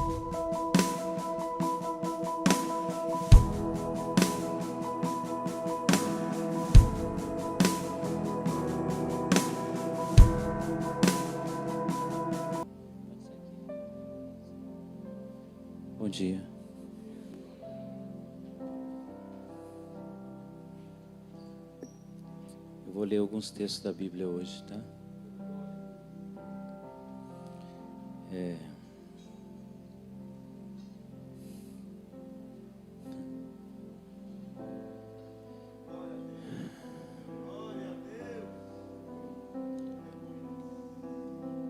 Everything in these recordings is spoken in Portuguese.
Bom dia. Eu vou ler alguns textos da Bíblia hoje, tá?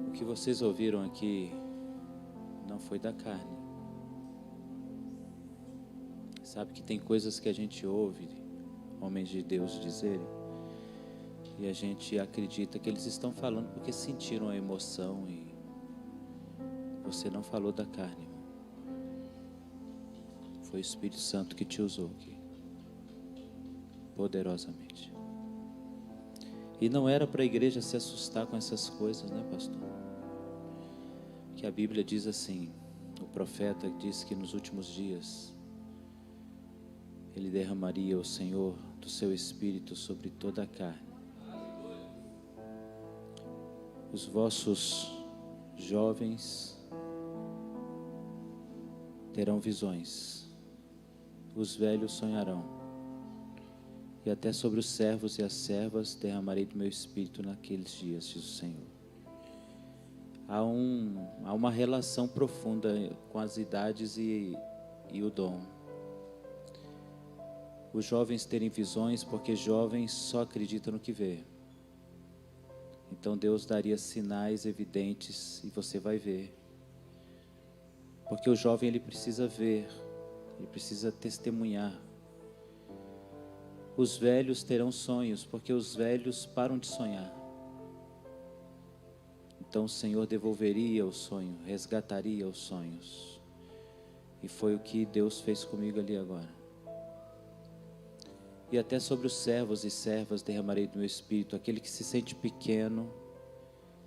O que vocês ouviram aqui não foi da carne. Sabe que tem coisas que a gente ouve homens de Deus dizerem e a gente acredita que eles estão falando porque sentiram a emoção e você não falou da carne, irmão. Foi o Espírito Santo que te usou aqui poderosamente. E não era para a igreja se assustar com essas coisas, né, pastor? Que a Bíblia diz assim, o profeta diz que nos últimos dias Ele derramaria, o Senhor, do seu Espírito sobre toda a carne. Os vossos jovens terão visões, os velhos sonharão, e até sobre os servos e as servas derramarei do meu Espírito naqueles dias, diz o Senhor. Há uma relação profunda com as idades e o dom. Os jovens terem visões, porque jovens só acreditam no que vê. Então Deus daria sinais evidentes e você vai ver. Porque o jovem ele precisa ver, ele precisa testemunhar. Os velhos terão sonhos, porque os velhos param de sonhar. Então o Senhor devolveria o sonho, resgataria os sonhos. E foi o que Deus fez comigo ali agora. E até sobre os servos e servas derramarei do meu Espírito. Aquele que se sente pequeno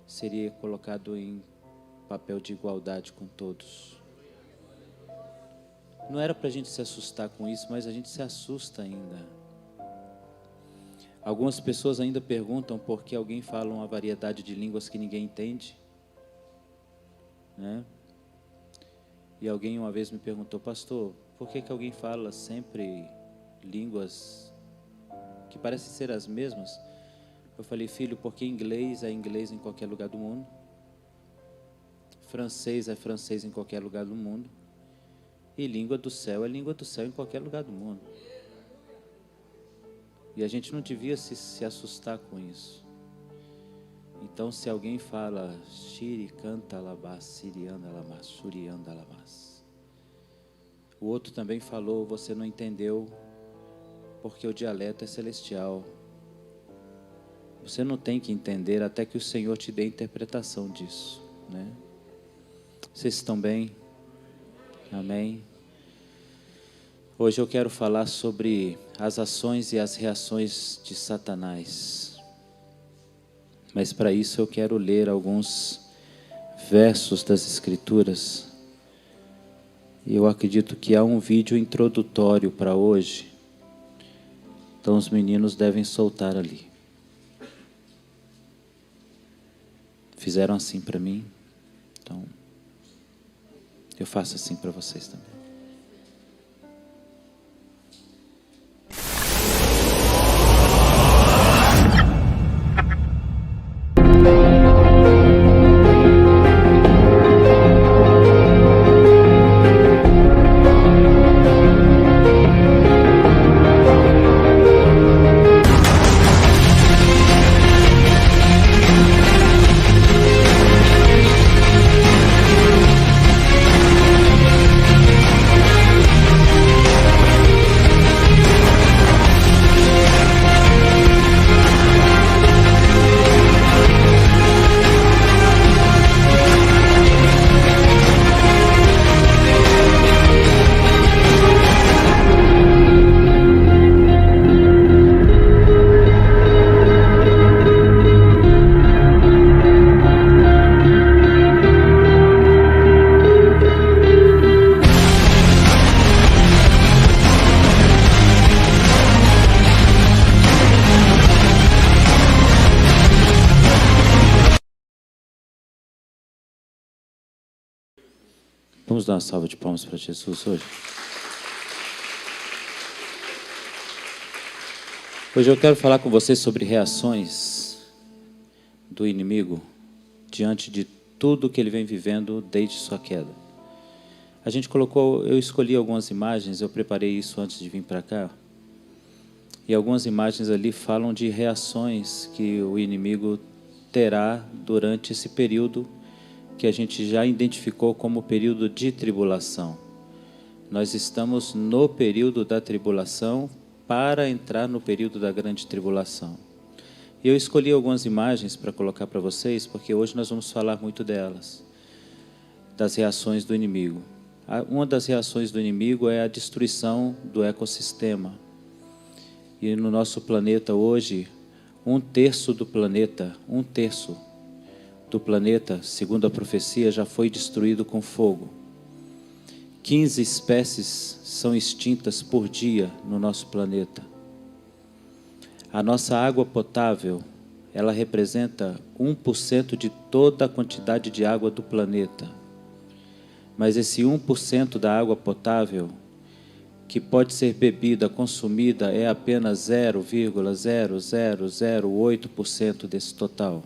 seria colocado em papel de igualdade com todos. Não era para a gente se assustar com isso, mas a gente se assusta ainda. Algumas pessoas ainda perguntam por que alguém fala uma variedade de línguas que ninguém entende, né? E alguém uma vez me perguntou, pastor, por que alguém fala sempre línguas que parecem ser as mesmas? Eu falei, filho, porque inglês é inglês em qualquer lugar do mundo, francês é francês em qualquer lugar do mundo, e língua do céu é língua do céu em qualquer lugar do mundo. E a gente não devia se assustar com isso. Então, se alguém fala Shiri canta labás, Sirianda labás, Surianda labás, o outro também falou, você não entendeu, porque o dialeto é celestial. Você não tem que entender até que o Senhor te dê a interpretação disso, né? Vocês estão bem? Amém? Hoje eu quero falar sobre as ações e as reações de Satanás. Mas para isso eu quero ler alguns versos das Escrituras. E eu acredito que há um vídeo introdutório para hoje. Então os meninos devem soltar ali. Fizeram assim para mim, então eu faço assim para vocês também. Vamos dar uma salva de palmas para Jesus hoje? Hoje eu quero falar com vocês sobre reações do inimigo diante de tudo que ele vem vivendo desde sua queda. Eu escolhi algumas imagens, eu preparei isso antes de vir para cá. E algumas imagens ali falam de reações que o inimigo terá durante esse período que a gente já identificou como período de tribulação. Nós estamos no período da tribulação para entrar no período da grande tribulação. E eu escolhi algumas imagens para colocar para vocês, porque hoje nós vamos falar muito delas, das reações do inimigo. Uma das reações do inimigo é a destruição do ecossistema. E no nosso planeta hoje, um terço do planeta, segundo a profecia, já foi destruído com fogo. 15 espécies são extintas por dia no nosso planeta. A nossa água potável, ela representa 1% de toda a quantidade de água do planeta. Mas esse 1% da água potável, que pode ser bebida, consumida, é apenas 0,0008% desse total.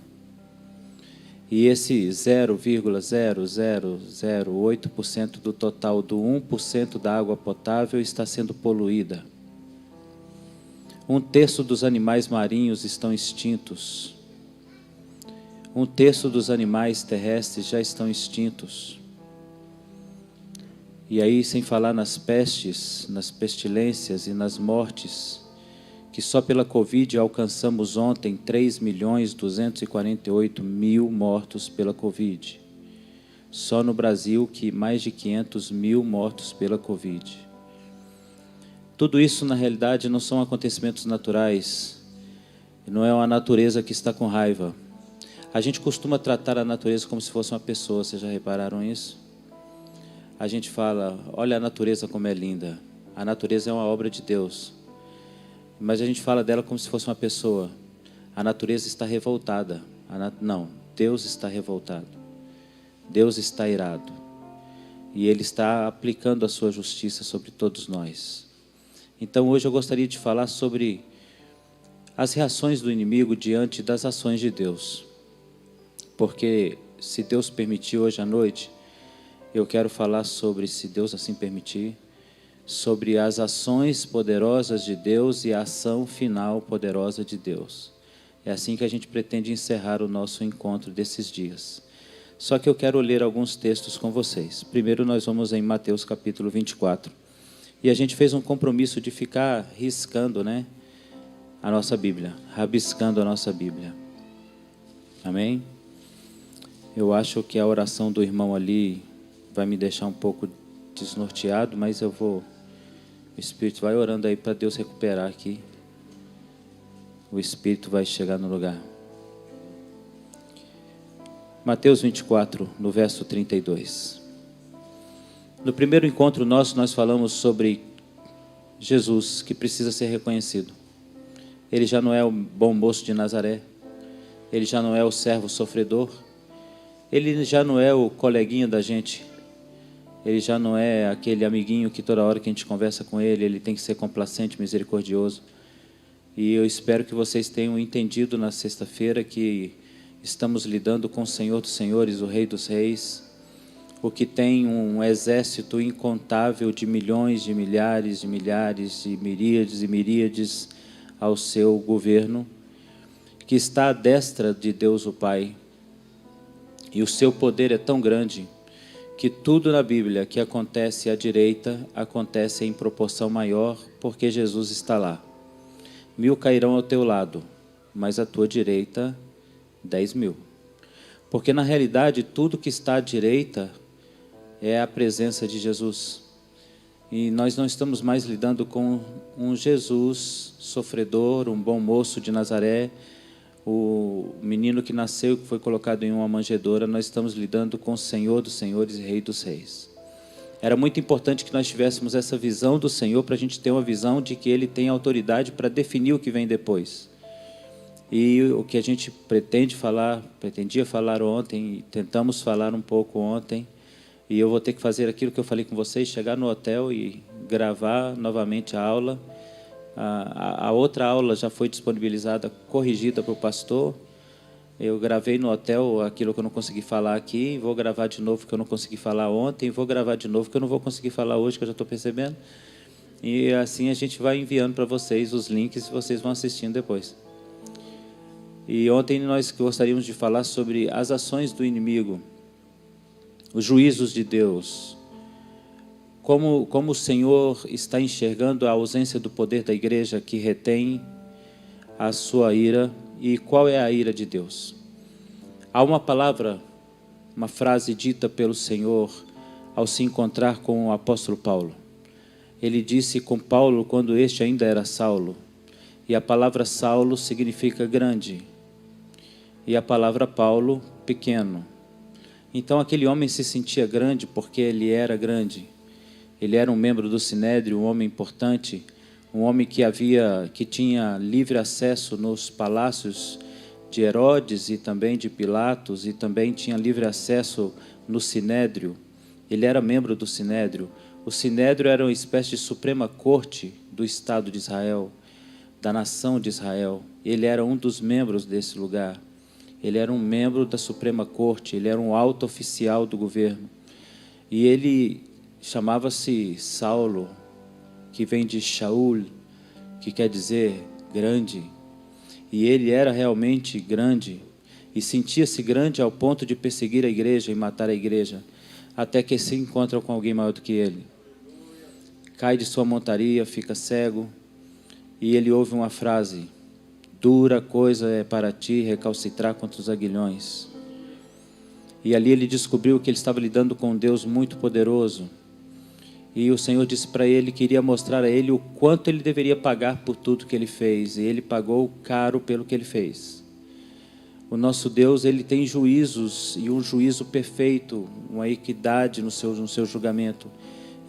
E esse 0,0008% do total do 1% da água potável está sendo poluída. Um terço dos animais marinhos estão extintos. Um terço dos animais terrestres já estão extintos. E aí, sem falar nas pestes, nas pestilências e nas mortes, que só pela Covid alcançamos ontem 3.248.000 mortos pela Covid. Só no Brasil, que mais de 500.000 mortos pela Covid. Tudo isso, na realidade, não são acontecimentos naturais. Não é uma natureza que está com raiva. A gente costuma tratar a natureza como se fosse uma pessoa. Vocês já repararam isso? A gente fala, olha a natureza como é linda. A natureza é uma obra de Deus. Mas a gente fala dela como se fosse uma pessoa. A natureza está revoltada. Não, Deus está revoltado. Deus está irado. E Ele está aplicando a sua justiça sobre todos nós. Então hoje eu gostaria de falar sobre as reações do inimigo diante das ações de Deus. Porque se Deus permitir hoje à noite, eu quero falar sobre, se Deus assim permitir, sobre as ações poderosas de Deus e a ação final poderosa de Deus. É assim que a gente pretende encerrar o nosso encontro desses dias. Só que eu quero ler alguns textos com vocês. Primeiro nós vamos em Mateus capítulo 24. E a gente fez um compromisso de ficar riscando, a nossa Bíblia, rabiscando a nossa Bíblia. Amém? Eu acho que a oração do irmão ali vai me deixar um pouco desnorteado, mas o Espírito vai orando aí para Deus recuperar aqui. O Espírito vai chegar no lugar. Mateus 24, no verso 32. No primeiro encontro nós falamos sobre Jesus, que precisa ser reconhecido. Ele já não é o bom moço de Nazaré. Ele já não é o servo sofredor. Ele já não é o coleguinha da gente. Ele já não é aquele amiguinho que toda hora que a gente conversa com ele, ele tem que ser complacente, misericordioso. E eu espero que vocês tenham entendido na sexta-feira que estamos lidando com o Senhor dos Senhores, o Rei dos Reis, o que tem um exército incontável de milhões, de milhares, de milhares, de miríades e miríades ao seu governo, que está à destra de Deus o Pai. E o seu poder é tão grande que tudo na Bíblia que acontece à direita, acontece em proporção maior, porque Jesus está lá. 1.000 cairão ao teu lado, mas à tua direita 10.000. Porque na realidade tudo que está à direita é a presença de Jesus. E nós não estamos mais lidando com um Jesus sofredor, um bom moço de Nazaré, o menino que nasceu e que foi colocado em uma manjedoura. Nós estamos lidando com o Senhor dos Senhores e Rei dos Reis. Era muito importante que nós tivéssemos essa visão do Senhor para a gente ter uma visão de que Ele tem autoridade para definir o que vem depois. E o que a gente pretendia falar ontem, e tentamos falar um pouco ontem, E eu vou ter que fazer aquilo que eu falei com vocês, chegar no hotel e gravar novamente a aula. A outra aula já foi disponibilizada, corrigida para o pastor. Eu gravei no hotel aquilo que eu não consegui falar aqui, vou gravar de novo que eu não consegui falar ontem, vou gravar de novo que eu não vou conseguir falar hoje, que eu já estou percebendo. E assim a gente vai enviando para vocês os links e vocês vão assistindo depois. E ontem nós gostaríamos de falar sobre as ações do inimigo, os juízos de Deus. Como o Senhor está enxergando a ausência do poder da igreja que retém a sua ira e qual é a ira de Deus. Há uma palavra, uma frase dita pelo Senhor ao se encontrar com o apóstolo Paulo. Ele disse com Paulo quando este ainda era Saulo. E a palavra Saulo significa grande. E a palavra Paulo, pequeno. Então aquele homem se sentia grande porque ele era grande. Ele era um membro do Sinédrio, um homem importante, um homem que tinha livre acesso nos palácios de Herodes e também de Pilatos, e também tinha livre acesso no Sinédrio. Ele era membro do Sinédrio. O Sinédrio era uma espécie de suprema corte do Estado de Israel, da nação de Israel. Ele era um dos membros desse lugar. Ele era um membro da suprema corte, ele era um alto oficial do governo. E ele chamava-se Saulo, que vem de Shaul, que quer dizer grande. E ele era realmente grande e sentia-se grande ao ponto de perseguir a igreja e matar a igreja, até que se encontra com alguém maior do que ele. Cai de sua montaria, fica cego, e ele ouve uma frase: dura coisa é para ti recalcitrar contra os aguilhões. E ali ele descobriu que ele estava lidando com um Deus muito poderoso. E o Senhor disse para ele que iria mostrar a ele o quanto ele deveria pagar por tudo que ele fez. E ele pagou caro pelo que ele fez. O nosso Deus, ele tem juízos, e um juízo perfeito, uma equidade no seu julgamento.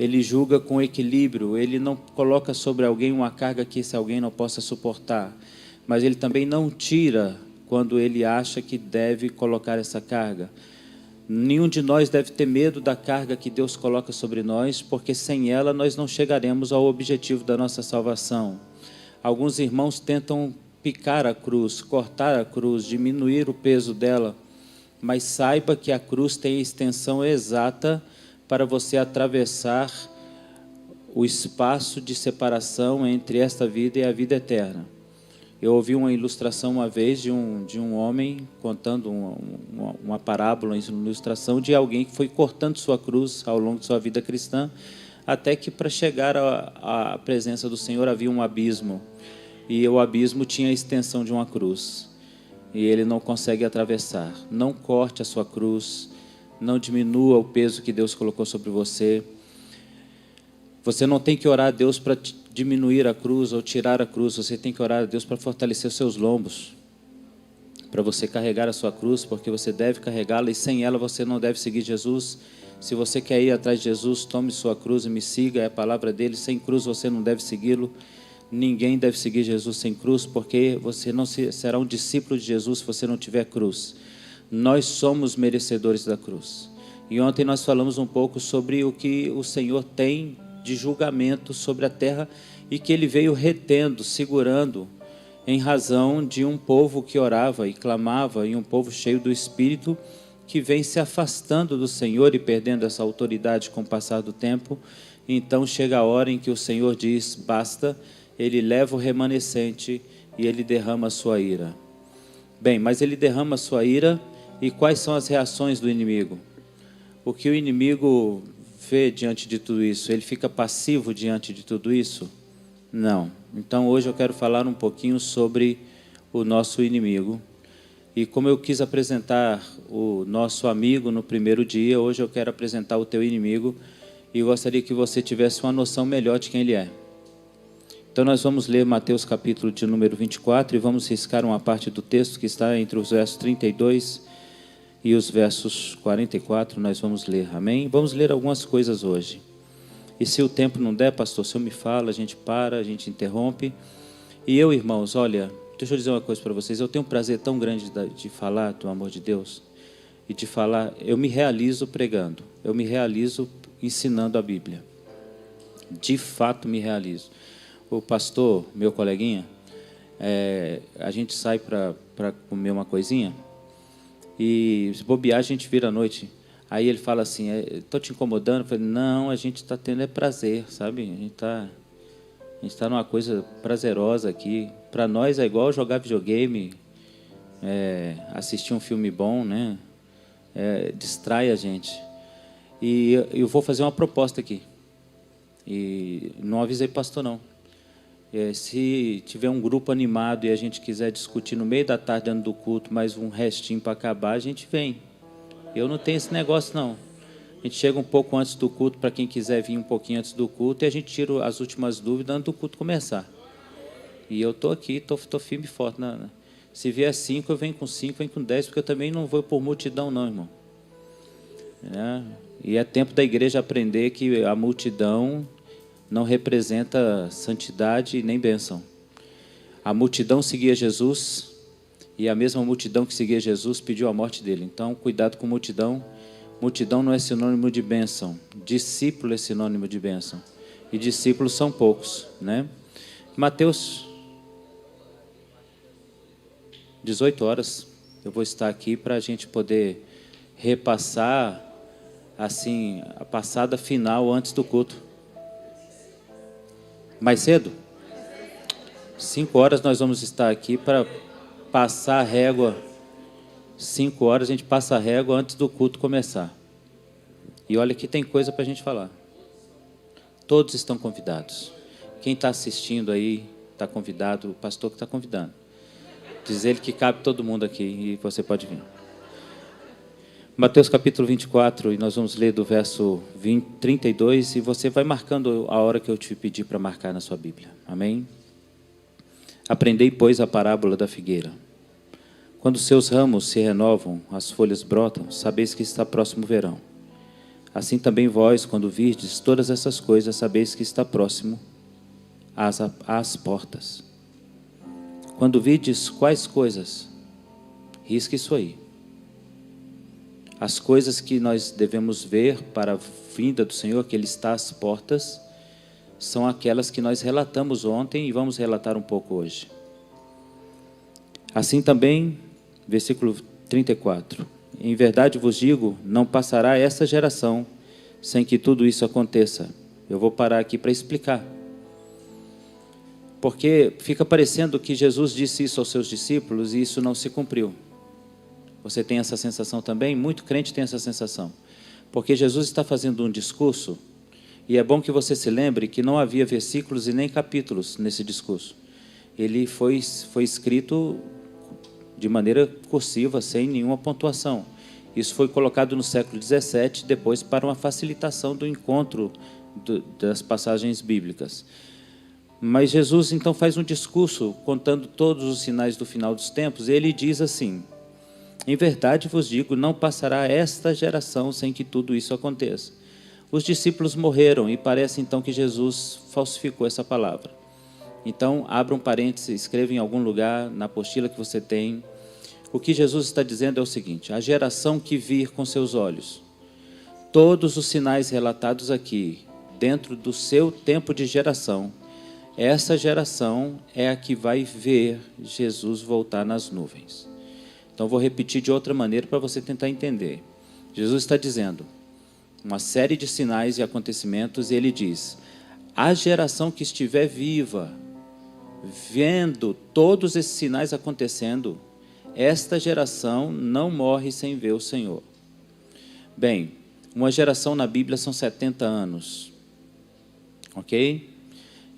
Ele julga com equilíbrio, ele não coloca sobre alguém uma carga que esse alguém não possa suportar. Mas ele também não tira quando ele acha que deve colocar essa carga. Nenhum de nós deve ter medo da carga que Deus coloca sobre nós, porque sem ela nós não chegaremos ao objetivo da nossa salvação. Alguns irmãos tentam picar a cruz, cortar a cruz, diminuir o peso dela, mas saiba que a cruz tem a extensão exata para você atravessar o espaço de separação entre esta vida e a vida eterna. Eu ouvi uma ilustração uma vez de um homem contando uma parábola, uma ilustração de alguém que foi cortando sua cruz ao longo de sua vida cristã, até que para chegar à presença do Senhor havia um abismo. E o abismo tinha a extensão de uma cruz. E ele não consegue atravessar. Não corte a sua cruz, não diminua o peso que Deus colocou sobre você. Você não tem que orar a Deus para diminuir a cruz ou tirar a cruz. Você tem que orar a Deus para fortalecer os seus lombos, para você carregar a sua cruz, porque você deve carregá-la e sem ela você não deve seguir Jesus. Se você quer ir atrás de Jesus, tome sua cruz e me siga, é a palavra dele. Sem cruz você não deve segui-lo. Ninguém deve seguir Jesus sem cruz, porque você não será um discípulo de Jesus se você não tiver cruz. Nós somos merecedores da cruz. E ontem nós falamos um pouco sobre o que o Senhor tem de julgamento sobre a terra e que ele veio retendo, segurando, em razão de um povo que orava e clamava, e um povo cheio do Espírito que vem se afastando do Senhor e perdendo essa autoridade com o passar do tempo. Então chega a hora em que o Senhor diz: basta, ele leva o remanescente e ele derrama a sua ira. Bem, mas ele derrama a sua ira, e quais são as reações do inimigo? O que o inimigo vê diante de tudo isso? Ele fica passivo diante de tudo isso? Não. Então hoje eu quero falar um pouquinho sobre o nosso inimigo. E como eu quis apresentar o nosso amigo no primeiro dia, hoje eu quero apresentar o teu inimigo, e gostaria que você tivesse uma noção melhor de quem ele é. Então nós vamos ler Mateus capítulo de número 24 e vamos riscar uma parte do texto que está entre os versos 32 e os versos 44, nós vamos ler, amém? Vamos ler algumas coisas hoje. E se o tempo não der, pastor, o senhor me fala, a gente para, a gente interrompe. E eu, irmãos, olha, deixa eu dizer uma coisa para vocês, eu tenho um prazer tão grande de falar do amor de Deus. e de falar, eu me realizo pregando, eu me realizo ensinando a Bíblia. De fato me realizo. O pastor, meu coleguinha, a gente sai para comer uma coisinha e se bobear a gente vira à noite. Aí ele fala assim, estou te incomodando? Eu falei, não, a gente está tendo prazer, sabe? A gente está numa coisa prazerosa aqui. Para nós é igual jogar videogame, assistir um filme bom, né? Distrai a gente. E eu vou fazer uma proposta aqui. E não avisei pastor, não. Se tiver um grupo animado e a gente quiser discutir no meio da tarde, antes do culto, mais um restinho para acabar, a gente vem. Eu não tenho esse negócio, não. A gente chega um pouco antes do culto, para quem quiser vir um pouquinho antes do culto, e a gente tira as últimas dúvidas antes do culto começar. E eu estou aqui, estou firme e forte. Se vier 5, eu venho com 5, venho com 10, porque eu também não vou por multidão, não, irmão. E é tempo da igreja aprender que a multidão não representa santidade nem bênção. A multidão seguia Jesus, e a mesma multidão que seguia Jesus pediu a morte dele. Então, cuidado com multidão. Multidão não é sinônimo de bênção. Discípulo é sinônimo de bênção. E discípulos são poucos, né? Mateus, 18 horas, eu vou estar aqui para a gente poder repassar, assim, a passada final antes do culto. Mais cedo? 5 horas nós vamos estar aqui para passar a régua. 5 horas a gente passa a régua antes do culto começar. E olha que tem coisa para a gente falar. Todos estão convidados. Quem está assistindo aí está convidado, o pastor que está convidando. Diz ele que cabe todo mundo aqui e você pode vir. Mateus capítulo 24, e nós vamos ler do verso 32, e você vai marcando a hora que eu te pedi para marcar na sua Bíblia. Amém? Aprendei, pois, a parábola da figueira. Quando seus ramos se renovam, as folhas brotam, sabeis que está próximo o verão. Assim também vós, quando virdes todas essas coisas, sabeis que está próximo às portas. Quando virdes quais coisas? Risca isso aí. As coisas que nós devemos ver para a vinda do Senhor, que Ele está às portas, são aquelas que nós relatamos ontem e vamos relatar um pouco hoje. Assim também, versículo 34. Em verdade vos digo, não passará essa geração sem que tudo isso aconteça. Eu vou parar aqui para explicar. Porque fica parecendo que Jesus disse isso aos seus discípulos e isso não se cumpriu. Você tem essa sensação também? Muito crente tem essa sensação. Porque Jesus está fazendo um discurso, e é bom que você se lembre que não havia versículos e nem capítulos nesse discurso. Ele foi escrito de maneira cursiva, sem nenhuma pontuação. Isso foi colocado no século XVII, depois para uma facilitação do encontro das passagens bíblicas. Mas Jesus então faz um discurso contando todos os sinais do final dos tempos, e ele diz assim: em verdade vos digo, não passará esta geração sem que tudo isso aconteça. Os discípulos morreram e parece então que Jesus falsificou essa palavra. Então, abra um parênteses, escreva em algum lugar, na apostila que você tem. O que Jesus está dizendo é o seguinte: a geração que vir com seus olhos, todos os sinais relatados aqui, dentro do seu tempo de geração, essa geração é a que vai ver Jesus voltar nas nuvens. Então, vou repetir de outra maneira para você tentar entender. Jesus está dizendo uma série de sinais e acontecimentos, e ele diz: a geração que estiver viva, vendo todos esses sinais acontecendo, esta geração não morre sem ver o Senhor. Bem, uma geração na Bíblia são 70 anos. Ok?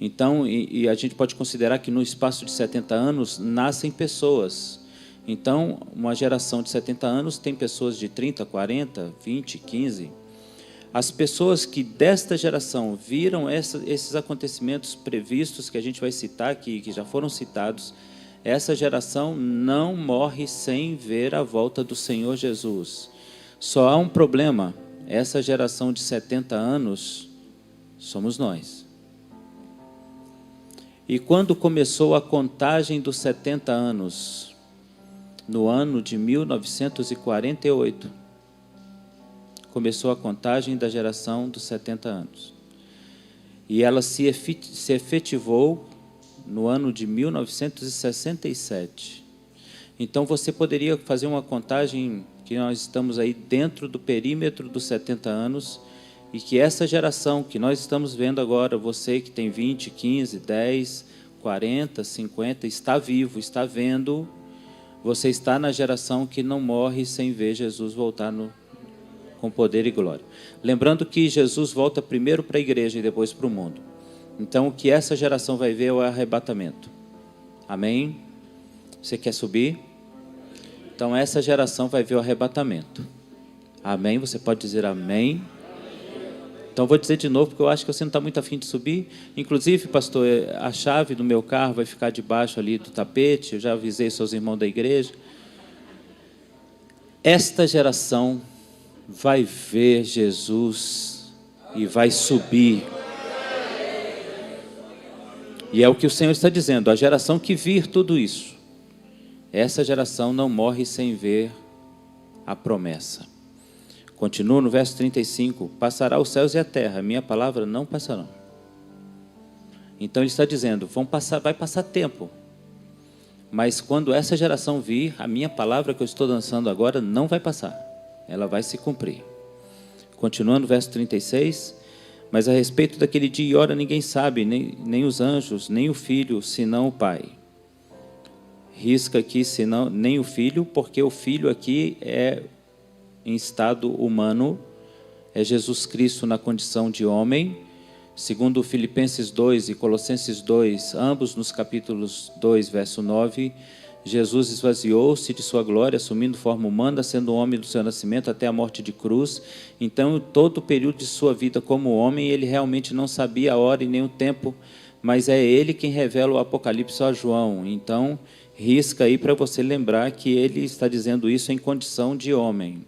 Então, e a gente pode considerar que no espaço de 70 anos nascem pessoas. Então, uma geração de 70 anos tem pessoas de 30, 40, 20, 15. As pessoas que desta geração viram esses acontecimentos previstos que a gente vai citar aqui, que já foram citados, essa geração não morre sem ver a volta do Senhor Jesus. Só há um problema: essa geração de 70 anos somos nós. E quando começou a contagem dos 70 anos, no ano de 1948, começou a contagem da geração dos 70 anos. E ela se efetivou no ano de 1967. Então, você poderia fazer uma contagem que nós estamos aí dentro do perímetro dos 70 anos e que essa geração que nós estamos vendo agora, você que tem 20, 15, 10, 40, 50, está vivo, está vendo, você está na geração que não morre sem ver Jesus voltar com poder e glória. Lembrando que Jesus volta primeiro para a igreja e depois para o mundo. Então, o que essa geração vai ver é o arrebatamento. Amém? Você quer subir? Então, essa geração vai ver o arrebatamento. Amém? Você pode dizer amém? Então, vou dizer de novo, porque eu acho que você não está muito afim de subir. Inclusive, pastor, a chave do meu carro vai ficar debaixo ali do tapete. Eu já avisei seus irmãos da igreja. Esta geração vai ver Jesus e vai subir. E é o que o Senhor está dizendo, a geração que vir tudo isso, essa geração não morre sem ver a promessa. Continua no verso 35, passará os céus e a terra, minha palavra não passarão. Então ele está dizendo, vai passar tempo, mas quando essa geração vir, a minha palavra que eu estou lançando agora não vai passar, ela vai se cumprir. Continuando no verso 36, mas a respeito daquele dia e hora ninguém sabe, nem os anjos, nem o Filho, senão o Pai. Risca aqui, senão, nem o Filho, porque o Filho aqui é em estado humano, é Jesus Cristo na condição de homem, segundo Filipenses 2 e Colossenses 2, ambos nos capítulos 2, verso 9, Jesus esvaziou-se de sua glória, assumindo forma humana, sendo homem do seu nascimento até a morte de cruz. Então, todo o período de sua vida como homem, ele realmente não sabia a hora e nem o tempo, mas é ele quem revela o Apocalipse a João. Então, risca aí para você lembrar que ele está dizendo isso em condição de homem.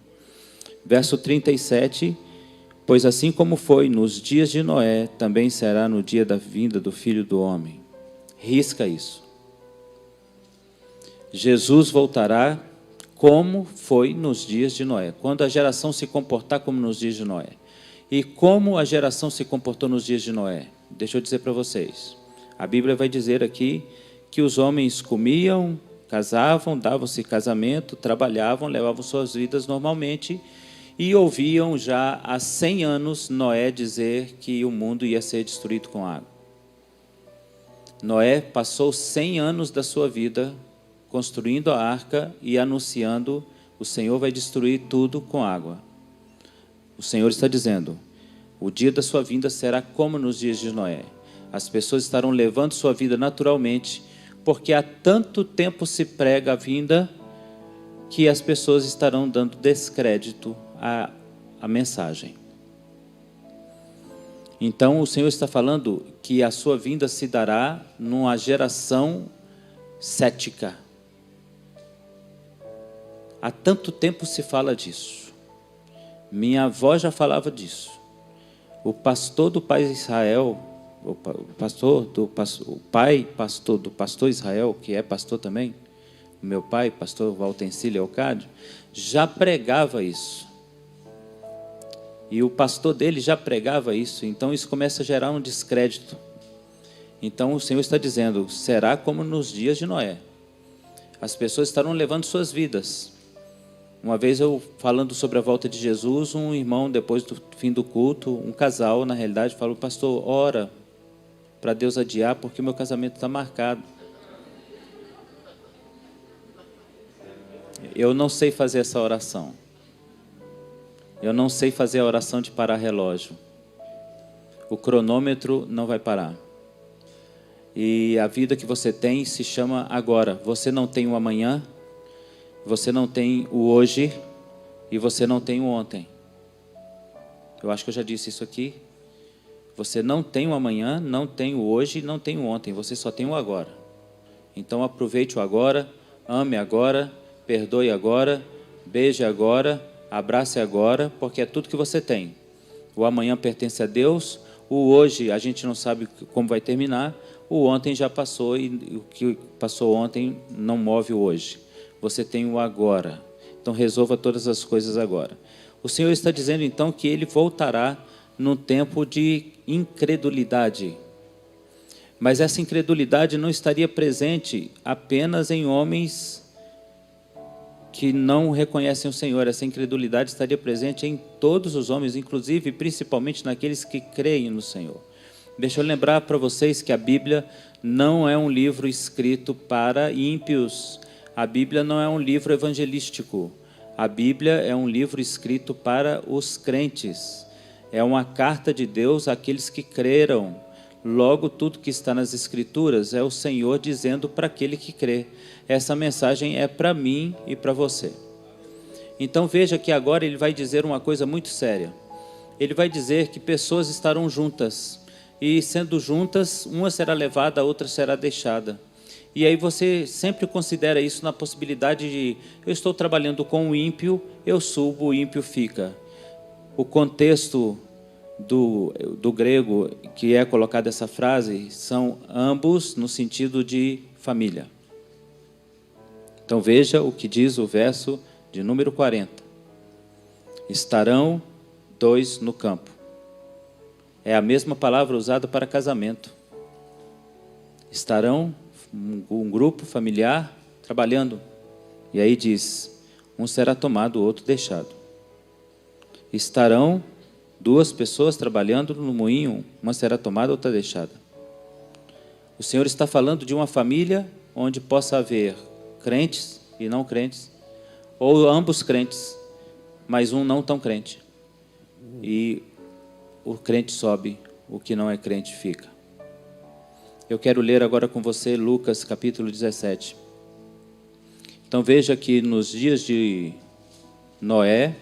Verso 37, pois assim como foi nos dias de Noé, também será no dia da vinda do Filho do Homem. Risca isso. Jesus voltará como foi nos dias de Noé, quando a geração se comportar como nos dias de Noé. E como a geração se comportou nos dias de Noé? Deixa eu dizer para vocês. A Bíblia vai dizer aqui que os homens comiam, casavam, davam-se casamento, trabalhavam, levavam suas vidas normalmente e ouviam já há 100 anos Noé dizer que o mundo ia ser destruído com água. Noé passou 100 anos da sua vida construindo a arca e anunciando, o Senhor vai destruir tudo com água. O Senhor está dizendo, o dia da sua vinda será como nos dias de Noé. As pessoas estarão levando sua vida naturalmente, porque há tanto tempo se prega a vinda, que as pessoas estarão dando descrédito à mensagem. Então o Senhor está falando que a sua vinda se dará numa geração cética. Há tanto tempo se fala disso. Minha avó já falava disso. O pastor do pai Israel, o pai pastor do pastor Israel, que é pastor também, meu pai, pastor Valtencílio Leocádio, já pregava isso. E o pastor dele já pregava isso. Então isso começa a gerar um descrédito. Então o Senhor está dizendo, será como nos dias de Noé. As pessoas estarão levando suas vidas. Uma vez eu falando sobre a volta de Jesus, um irmão, depois do fim do culto, um casal, na realidade, falou, pastor, ora para Deus adiar, porque o meu casamento está marcado. Eu não sei fazer essa oração. Eu não sei fazer a oração de parar relógio. O cronômetro não vai parar. E a vida que você tem se chama agora. Você não tem o amanhã, você não tem o hoje e você não tem o ontem. Eu acho que eu já disse isso aqui. Você não tem o amanhã, não tem o hoje e não tem o ontem. Você só tem o agora. Então aproveite o agora, ame agora, perdoe agora, beije agora, abrace agora, porque é tudo que você tem. O amanhã pertence a Deus, o hoje a gente não sabe como vai terminar, o ontem já passou e o que passou ontem não move o hoje. Você tem o agora. Então resolva todas as coisas agora. O Senhor está dizendo então que Ele voltará num tempo de incredulidade. Mas essa incredulidade não estaria presente apenas em homens que não reconhecem o Senhor. Essa incredulidade estaria presente em todos os homens, inclusive, principalmente naqueles que creem no Senhor. Deixa eu lembrar para vocês que a Bíblia não é um livro escrito para ímpios. A Bíblia não é um livro evangelístico. A Bíblia é um livro escrito para os crentes. É uma carta de Deus àqueles que creram. Logo, tudo que está nas Escrituras é o Senhor dizendo para aquele que crê. Essa mensagem é para mim e para você. Então veja que agora ele vai dizer uma coisa muito séria. Ele vai dizer que pessoas estarão juntas. E sendo juntas, uma será levada, a outra será deixada. E aí você sempre considera isso na possibilidade de, eu estou trabalhando com o ímpio, eu subo, o ímpio fica. O contexto do grego que é colocada essa frase são ambos no sentido de família. Então veja o que diz o verso de número 40. Estarão dois no campo. É a mesma palavra usada para casamento. Estarão um grupo familiar trabalhando. E aí diz, um será tomado, o outro deixado. Estarão duas pessoas trabalhando no moinho, uma será tomada, outra deixada. O Senhor está falando de uma família onde possa haver crentes e não crentes, ou ambos crentes, mas um não tão crente. E o crente sobe, o que não é crente fica. Eu quero ler agora com você Lucas capítulo 17. Então veja que nos dias de Noé,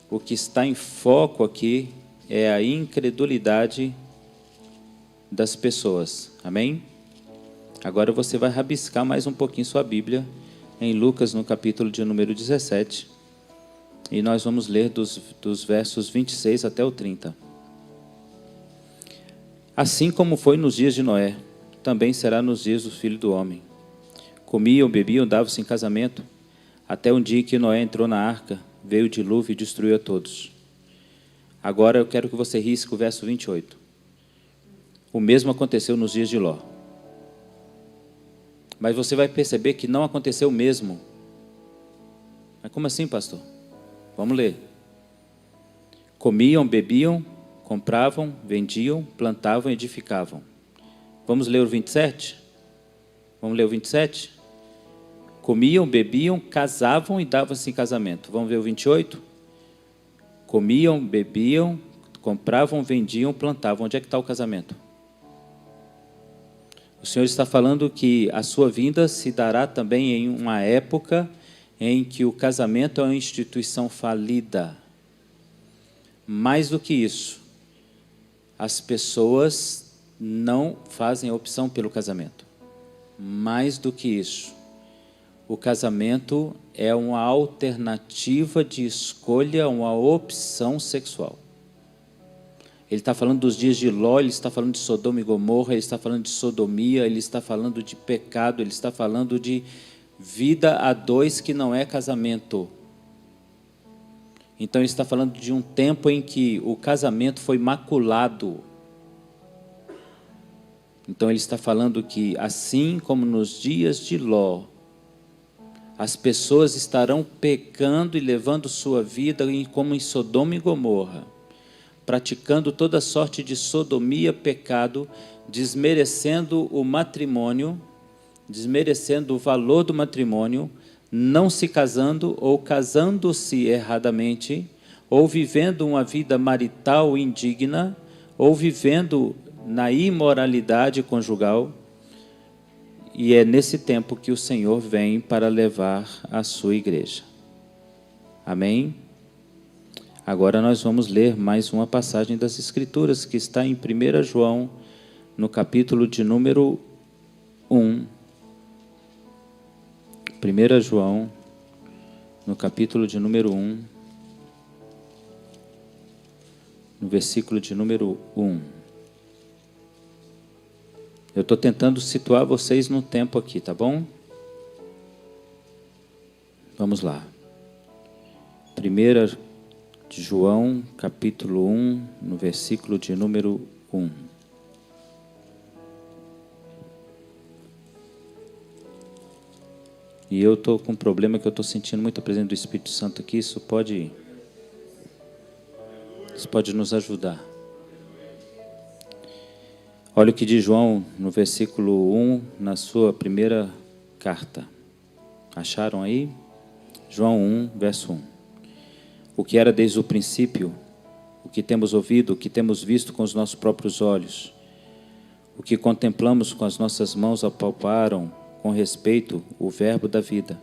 o que está em foco aqui é a incredulidade das pessoas. Amém? Agora você vai rabiscar mais um pouquinho sua Bíblia em Lucas no capítulo de número 17. E nós vamos ler dos versos 26 até o 30. Assim como foi nos dias de Noé, também será nos dias do Filho do Homem. Comiam, bebiam, davam-se em casamento, até um dia em que Noé entrou na arca, veio o dilúvio e destruiu a todos. Agora eu quero que você risque o verso 28. O mesmo aconteceu nos dias de Ló. Mas você vai perceber que não aconteceu o mesmo. Mas como assim, pastor? Vamos ler. Comiam, bebiam, compravam, vendiam, plantavam e edificavam. Vamos ler o 27? Vamos ler o 27? Comiam, bebiam, casavam e davam-se em casamento. Vamos ver o 28? Comiam, bebiam, compravam, vendiam, plantavam. Onde é que está o casamento? O Senhor está falando que a sua vinda se dará também em uma época em que o casamento é uma instituição falida. Mais do que isso, as pessoas não fazem a opção pelo casamento. Mais do que isso, o casamento é uma alternativa de escolha, uma opção sexual. Ele está falando dos dias de Ló, ele está falando de Sodoma e Gomorra, ele está falando de sodomia, ele está falando de pecado, ele está falando de vida a dois que não é casamento. Então ele está falando de um tempo em que o casamento foi maculado. Então ele está falando que assim como nos dias de Ló, as pessoas estarão pecando e levando sua vida como em Sodoma e Gomorra, praticando toda sorte de sodomia, pecado, desmerecendo o matrimônio, desmerecendo o valor do matrimônio, não se casando ou casando-se erradamente, ou vivendo uma vida marital indigna, ou vivendo na imoralidade conjugal. E é nesse tempo que o Senhor vem para levar a sua igreja. Amém? Agora nós vamos ler mais uma passagem das Escrituras que está em 1 João, no capítulo de número 1. 1 João, no capítulo de número 1, no versículo de número 1. Eu estou tentando situar vocês no tempo aqui, tá bom? Vamos lá. 1 de João, capítulo 1, no versículo de número 1. E eu estou com um problema que eu estou sentindo muito a presença do Espírito Santo aqui. Isso pode nos ajudar. Olha o que diz João no versículo 1, na sua primeira carta. Acharam aí? João 1, verso 1. O que era desde o princípio, o que temos ouvido, o que temos visto com os nossos próprios olhos, o que contemplamos com as nossas mãos apalparam com respeito o verbo da vida.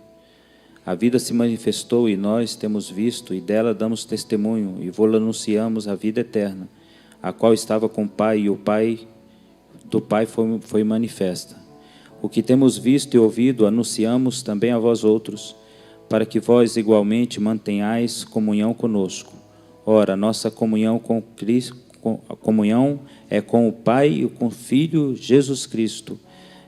A vida se manifestou e nós temos visto e dela damos testemunho e vô-la anunciamos a vida eterna, a qual estava com o Pai e o Pai do Pai foi manifesta. O que temos visto e ouvido anunciamos também a vós outros, para que vós igualmente mantenhais comunhão conosco. Ora, nossa comunhão com Cristo, a comunhão é com o Pai e com o Filho Jesus Cristo.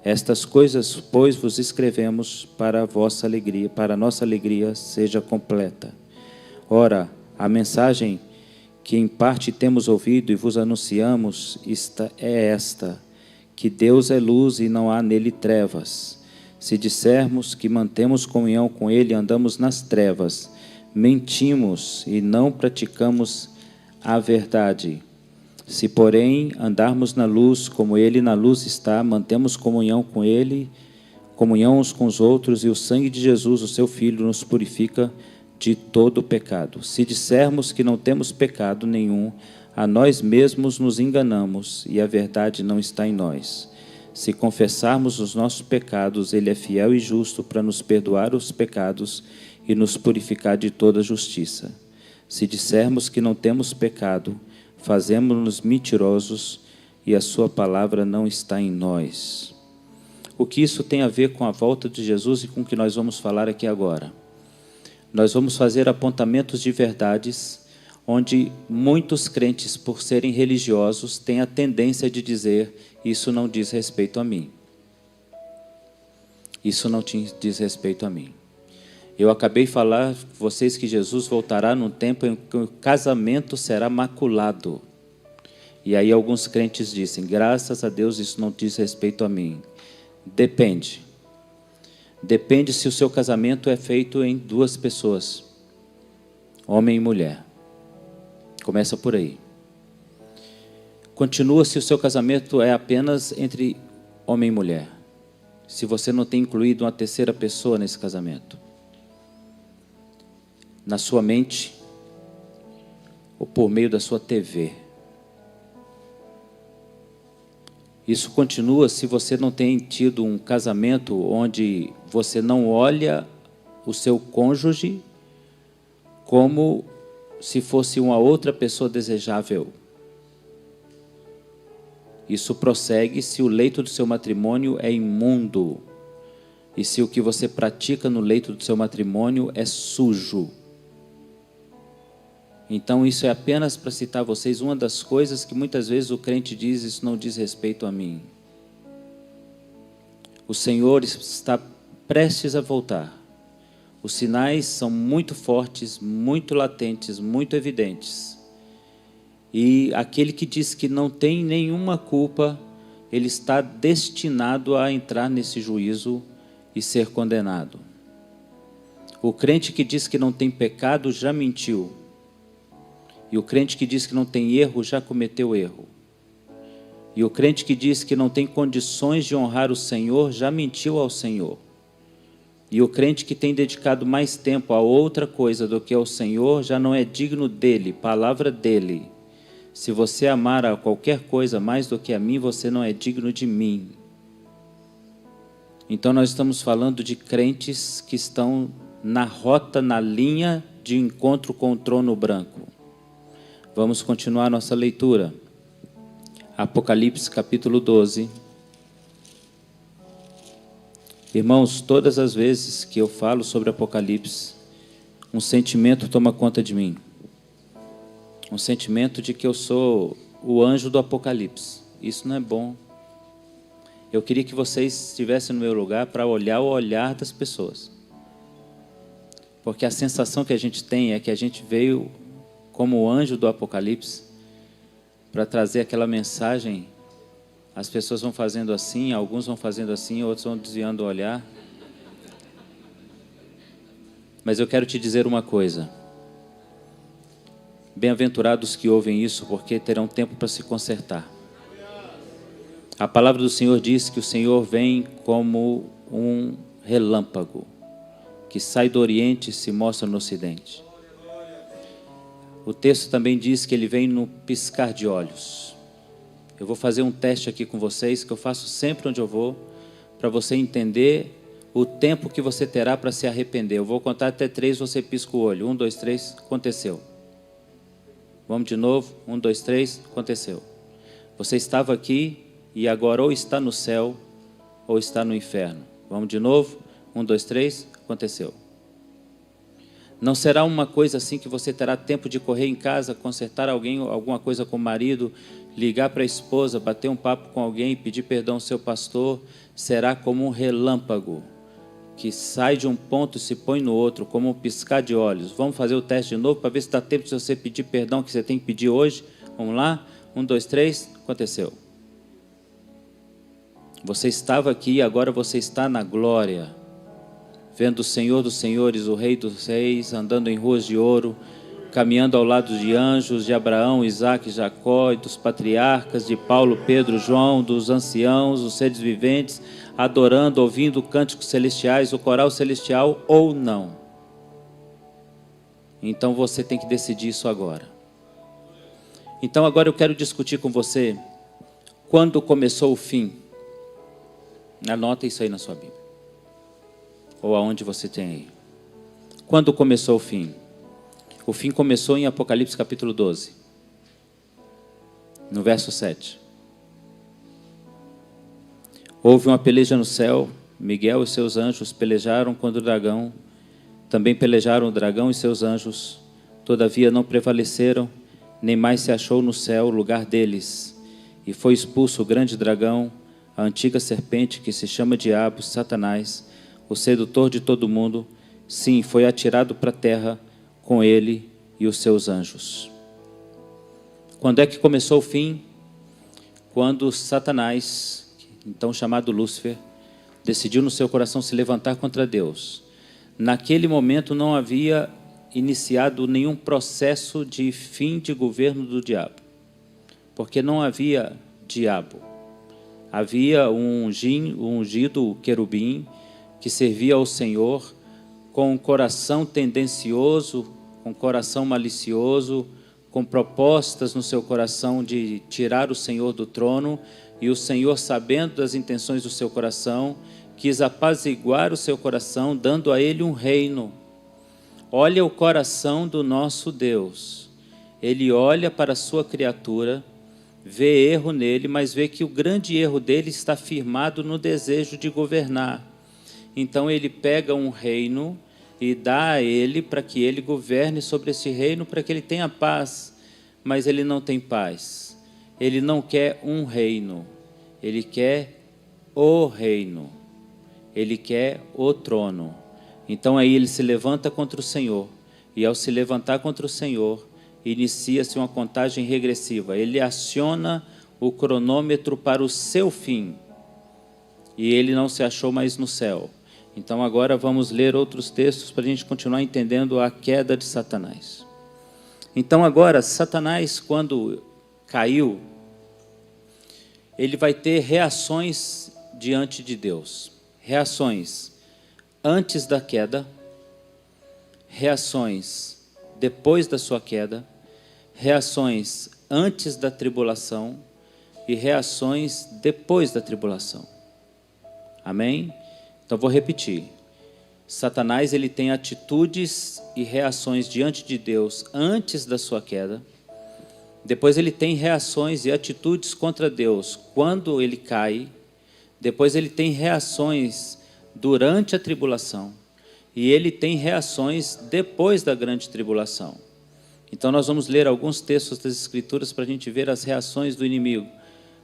Estas coisas, pois, vos escrevemos para a vossa alegria, para a nossa alegria seja completa. Ora, a mensagem que em parte temos ouvido e vos anunciamos é esta, que Deus é luz e não há nele trevas. Se dissermos que mantemos comunhão com ele e andamos nas trevas, mentimos e não praticamos a verdade. Se, porém, andarmos na luz, como ele na luz está, mantemos comunhão com ele, comunhão uns com os outros, e o sangue de Jesus, o seu Filho, nos purifica de todo pecado. Se dissermos que não temos pecado nenhum, a nós mesmos nos enganamos, e a verdade não está em nós. Se confessarmos os nossos pecados, ele é fiel e justo para nos perdoar os pecados e nos purificar de toda justiça. Se dissermos que não temos pecado, fazemos-nos mentirosos e a sua palavra não está em nós. O que isso tem a ver com a volta de Jesus e com o que nós vamos falar aqui agora? Nós vamos fazer apontamentos de verdades, onde muitos crentes, por serem religiosos, têm a tendência de dizer: isso não diz respeito a mim. Isso não diz respeito a mim. Eu acabei de falar com vocês que Jesus voltará num tempo em que o casamento será maculado. E aí alguns crentes dizem: graças a Deus isso não diz respeito a mim. Depende. Depende se o seu casamento é feito em duas pessoas, homem e mulher. Começa por aí. Continua se o seu casamento é apenas entre homem e mulher. Se você não tem incluído uma terceira pessoa nesse casamento. Na sua mente ou por meio da sua TV. Isso continua se você não tem tido um casamento onde você não olha o seu cônjuge como se fosse uma outra pessoa desejável. Isso prossegue se o leito do seu matrimônio é imundo e se o que você pratica no leito do seu matrimônio é sujo. Então isso é apenas para citar a vocês uma das coisas que muitas vezes o crente diz: isso não diz respeito a mim. O Senhor está prestes a voltar. Os sinais são muito fortes, muito latentes, muito evidentes. E aquele que diz que não tem nenhuma culpa, ele está destinado a entrar nesse juízo e ser condenado. O crente que diz que não tem pecado já mentiu. E o crente que diz que não tem erro já cometeu erro. E o crente que diz que não tem condições de honrar o Senhor já mentiu ao Senhor. E o crente que tem dedicado mais tempo a outra coisa do que ao Senhor já não é digno dele, palavra dele. Se você amar a qualquer coisa mais do que a mim, você não é digno de mim. Então nós estamos falando de crentes que estão na rota, na linha de encontro com o trono branco. Vamos continuar nossa leitura. Apocalipse capítulo 12. Irmãos, todas as vezes que eu falo sobre Apocalipse, um sentimento toma conta de mim. Um sentimento de que eu sou o anjo do Apocalipse. Isso não é bom. Eu queria que vocês estivessem no meu lugar para olhar o olhar das pessoas. Porque a sensação que a gente tem é que a gente veio como o anjo do Apocalipse para trazer aquela mensagem. As pessoas vão fazendo assim, alguns vão fazendo assim, outros vão desviando o olhar. Mas eu quero te dizer uma coisa. Bem-aventurados que ouvem isso, porque terão tempo para se consertar. A palavra do Senhor diz que o Senhor vem como um relâmpago, que sai do Oriente e se mostra no Ocidente. O texto também diz que ele vem no piscar de olhos. Eu vou fazer um teste aqui com vocês, que eu faço sempre onde eu vou, para você entender o tempo que você terá para se arrepender. Eu vou contar até 3, você pisca o olho. 1, 2, 3, aconteceu. Vamos de novo. 1, 2, 3, aconteceu. Você estava aqui e agora ou está no céu ou está no inferno. Vamos de novo. 1, 2, 3, aconteceu. Não será uma coisa assim que você terá tempo de correr em casa, consertar alguma coisa com o marido, ligar para a esposa, bater um papo com alguém, pedir perdão ao seu pastor. Será como um relâmpago que sai de um ponto e se põe no outro, como um piscar de olhos. Vamos fazer o teste de novo para ver se dá tempo de você pedir perdão que você tem que pedir hoje. Vamos lá? 1, 2, 3, aconteceu. Você estava aqui e agora você está na glória, vendo o Senhor dos Senhores, o Rei dos Reis, andando em ruas de ouro, caminhando ao lado de anjos, de Abraão, Isaque, Jacó, e dos patriarcas, de Paulo, Pedro, João, dos anciãos, os seres viventes, adorando, ouvindo cânticos celestiais, o coral celestial ou não. Então você tem que decidir isso agora. Então agora eu quero discutir com você quando começou o fim. Anota isso aí na sua Bíblia. Ou aonde você tem aí. Quando começou o fim? O fim começou em Apocalipse capítulo 12. No verso 7. Houve uma peleja no céu. Miguel e seus anjos pelejaram contra o dragão. Também pelejaram o dragão e seus anjos. Todavia não prevaleceram, nem mais se achou no céu o lugar deles. E foi expulso o grande dragão, a antiga serpente que se chama Diabo, Satanás, o sedutor de todo mundo. Sim, foi atirado para a terra com ele e os seus anjos. Quando é que começou o fim? Quando Satanás, então chamado Lúcifer, decidiu no seu coração se levantar contra Deus. Naquele momento não havia iniciado nenhum processo de fim de governo do diabo, porque não havia diabo. Havia um ungido querubim que servia ao Senhor com um coração tendencioso, com um coração malicioso, com propostas no seu coração de tirar o Senhor do trono, e o Senhor, sabendo das intenções do seu coração, quis apaziguar o seu coração, dando a ele um reino. Olha o coração do nosso Deus. Ele olha para a sua criatura, vê erro nele, mas vê que o grande erro dele está firmado no desejo de governar. Então ele pega um reino e dá a ele para que ele governe sobre esse reino, para que ele tenha paz. Mas ele não tem paz. Ele não quer um reino, ele quer o reino. Ele quer o trono. Então aí ele se levanta contra o Senhor. E ao se levantar contra o Senhor, inicia-se uma contagem regressiva. Ele aciona o cronômetro para o seu fim. E ele não se achou mais no céu. Então agora vamos ler outros textos para a gente continuar entendendo a queda de Satanás. Então agora, Satanás, quando caiu, ele vai ter reações diante de Deus. Reações antes da queda, reações depois da sua queda, reações antes da tribulação e reações depois da tribulação. Amém? Então vou repetir. Satanás, ele tem atitudes e reações diante de Deus antes da sua queda. Depois ele tem reações e atitudes contra Deus quando ele cai. Depois ele tem reações durante a tribulação. E ele tem reações depois da grande tribulação. Então nós vamos ler alguns textos das Escrituras para a gente ver as reações do inimigo.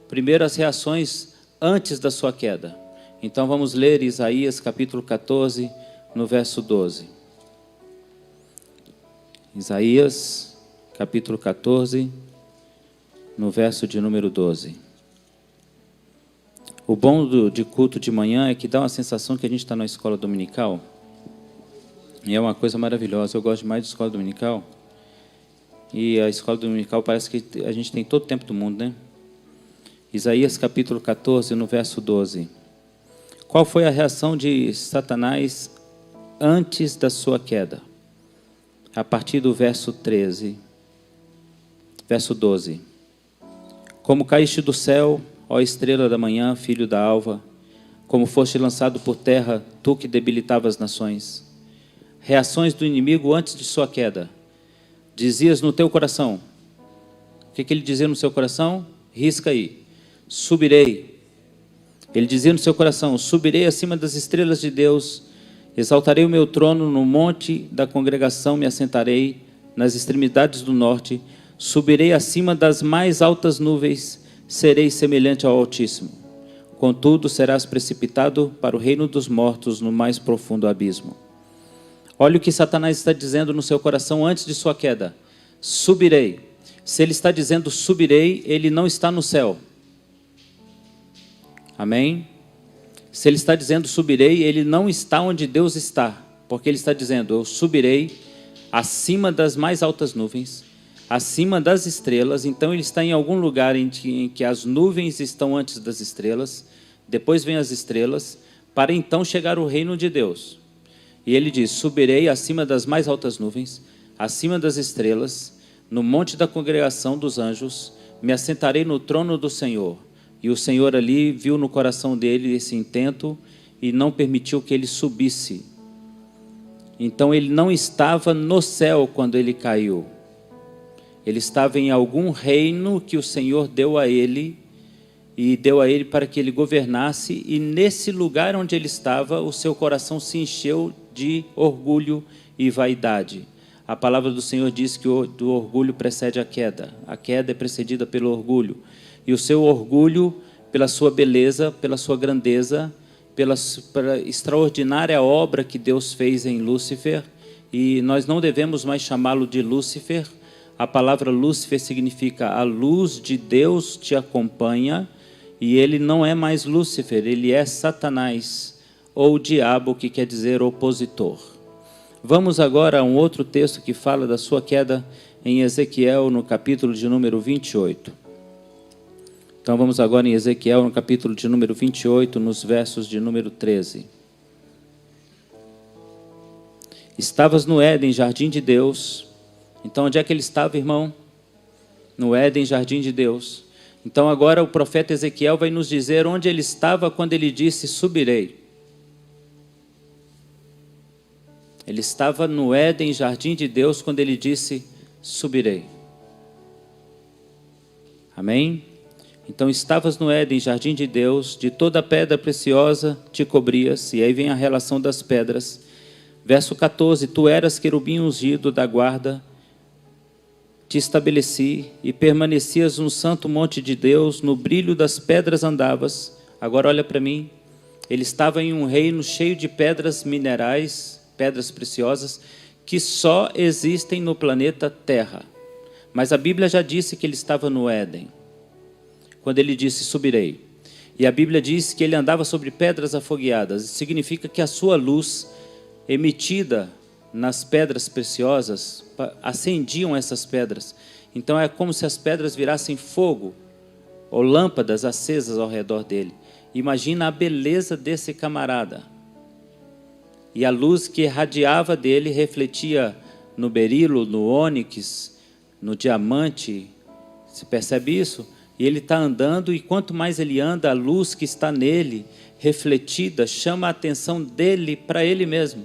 Primeiro, as reações antes da sua queda. Então vamos ler Isaías capítulo 14, no verso 12. Isaías, capítulo 14, no verso de número 12. O bom de culto de manhã é que dá uma sensação que a gente está na escola dominical. E é uma coisa maravilhosa. Eu gosto mais de escola dominical. E a escola dominical parece que a gente tem todo o tempo do mundo, né? Isaías capítulo 14, no verso 12. Qual foi a reação de Satanás antes da sua queda? A partir do verso 13. Verso 12. Como caíste do céu, ó estrela da manhã, filho da alva, como foste lançado por terra, tu que debilitava as nações. Reações do inimigo antes de sua queda. Dizias no teu coração. O que ele dizia no seu coração? Risca aí. Subirei. Ele dizia no seu coração: subirei acima das estrelas de Deus, exaltarei o meu trono no monte da congregação, me assentarei nas extremidades do norte, subirei acima das mais altas nuvens, serei semelhante ao Altíssimo. Contudo, serás precipitado para o reino dos mortos, no mais profundo abismo. Olha o que Satanás está dizendo no seu coração antes de sua queda. Subirei. Se ele está dizendo subirei, ele não está no céu. Amém? Se ele está dizendo subirei, ele não está onde Deus está. Porque ele está dizendo, eu subirei acima das mais altas nuvens, acima das estrelas. Então ele está em algum lugar em que as nuvens estão antes das estrelas, depois vem as estrelas, para então chegar o reino de Deus. E ele diz, subirei acima das mais altas nuvens, acima das estrelas, no monte da congregação dos anjos, me assentarei no trono do Senhor. E o Senhor ali viu no coração dele esse intento e não permitiu que ele subisse. Então ele não estava no céu quando ele caiu. Ele estava em algum reino que o Senhor deu a ele, e deu a ele para que ele governasse, e nesse lugar onde ele estava, o seu coração se encheu de orgulho e vaidade. A palavra do Senhor diz que do orgulho precede a queda é precedida pelo orgulho. E o seu orgulho, pela sua beleza, pela sua grandeza, pela extraordinária obra que Deus fez em Lúcifer, e nós não devemos mais chamá-lo de Lúcifer. A palavra Lúcifer significa a luz de Deus te acompanha, e ele não é mais Lúcifer, ele é Satanás, ou o diabo, que quer dizer opositor. Vamos agora a um outro texto que fala da sua queda em Ezequiel, no capítulo de número 28. Então vamos agora em Ezequiel, no capítulo de número 28, nos versos de número 13. Estavas no Éden, jardim de Deus. Então onde é que ele estava, irmão? No Éden, jardim de Deus. Então agora o profeta Ezequiel vai nos dizer onde ele estava quando ele disse, subirei. Ele estava no Éden, jardim de Deus, quando ele disse, subirei. Amém? Então estavas no Éden, jardim de Deus, de toda pedra preciosa te cobrias, e aí vem a relação das pedras. Verso 14, tu eras querubim ungido da guarda, te estabeleci e permanecias no santo monte de Deus, no brilho das pedras andavas. Agora olha para mim, ele estava em um reino cheio de pedras minerais, pedras preciosas, que só existem no planeta Terra. Mas a Bíblia já disse que ele estava no Éden, quando ele disse, subirei. E a Bíblia diz que ele andava sobre pedras afogueadas. Isso significa que a sua luz, emitida nas pedras preciosas, acendiam essas pedras. Então é como se as pedras virassem fogo, ou lâmpadas acesas ao redor dele. Imagina a beleza desse camarada. E a luz que irradiava dele refletia no berilo, no ônix, no diamante. Você percebe isso? E ele está andando, e quanto mais ele anda, a luz que está nele, refletida, chama a atenção dele para ele mesmo.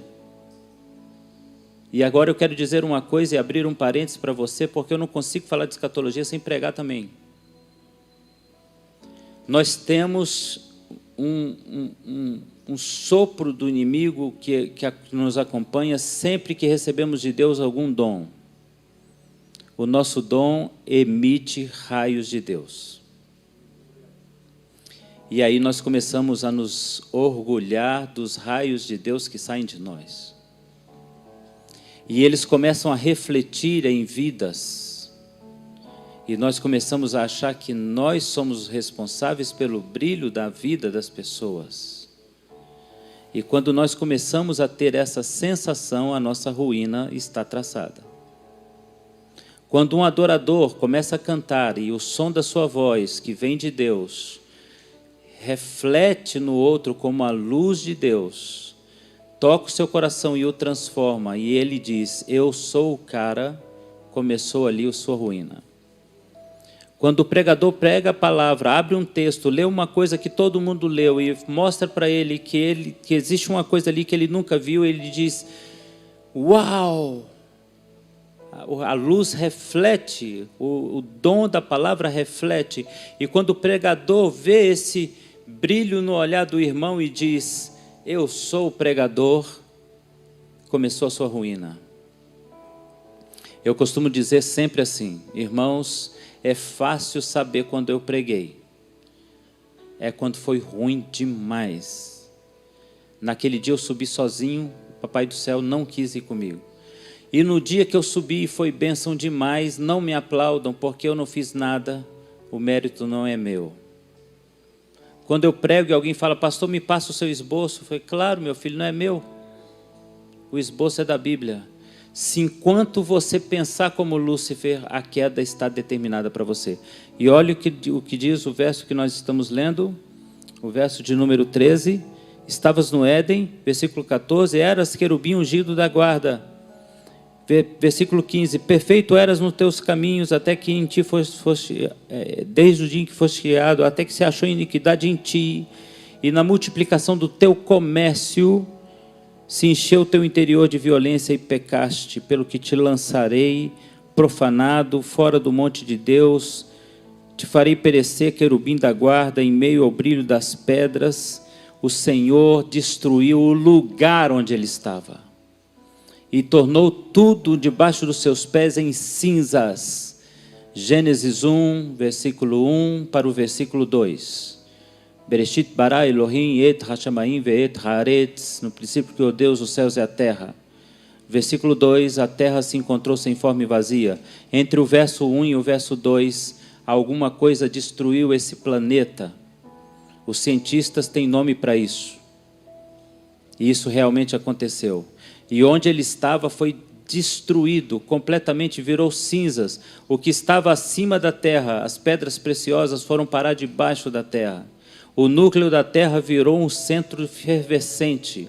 E agora eu quero dizer uma coisa e abrir um parênteses para você, porque eu não consigo falar de escatologia sem pregar também. Nós temos um sopro do inimigo que nos acompanha sempre que recebemos de Deus algum dom. O nosso dom emite raios de Deus. E aí nós começamos a nos orgulhar dos raios de Deus que saem de nós. E eles começam a refletir em vidas. E nós começamos a achar que nós somos responsáveis pelo brilho da vida das pessoas. E quando nós começamos a ter essa sensação, a nossa ruína está traçada. Quando um adorador começa a cantar e o som da sua voz, que vem de Deus, reflete no outro como a luz de Deus, toca o seu coração e o transforma, e ele diz, eu sou o cara, começou ali a sua ruína. Quando o pregador prega a palavra, abre um texto, lê uma coisa que todo mundo leu e mostra para ele que existe uma coisa ali que ele nunca viu, ele diz, uau! A luz reflete, o dom da palavra reflete. E quando o pregador vê esse brilho no olhar do irmão e diz, eu sou o pregador, começou a sua ruína. Eu costumo dizer sempre assim, irmãos, é fácil saber quando eu preguei. É quando foi ruim demais. Naquele dia eu subi sozinho, o Papai do Céu não quis ir comigo. E no dia que eu subi foi bênção demais, não me aplaudam porque eu não fiz nada, o mérito não é meu. Quando eu prego e alguém fala, pastor, me passa o seu esboço, eu falei, claro, meu filho, não é meu. O esboço é da Bíblia. Se enquanto você pensar como Lúcifer, a queda está determinada para você. E olha o que diz o verso que nós estamos lendo, o verso de número 13. Estavas no Éden, versículo 14, eras querubim ungido da guarda. Versículo 15, perfeito eras nos teus caminhos, até que em ti desde o dia em que foste criado, até que se achou iniquidade em ti, e na multiplicação do teu comércio, se encheu o teu interior de violência e pecaste, pelo que te lançarei profanado fora do monte de Deus, te farei perecer, querubim da guarda, em meio ao brilho das pedras. O Senhor destruiu o lugar onde ele estava e tornou tudo debaixo dos seus pés em cinzas. Gênesis 1, versículo 1 para o versículo 2. Bereshit bara Elohim et hashamayim ve'et haaretz. No princípio criou Deus os céus e a terra. Versículo 2, a terra se encontrou sem forma e vazia. Entre o verso 1 e o verso 2, alguma coisa destruiu esse planeta. Os cientistas têm nome para isso. E isso realmente aconteceu. E onde ele estava foi destruído, completamente virou cinzas. O que estava acima da terra, as pedras preciosas, foram parar debaixo da terra. O núcleo da terra virou um centro efervescente,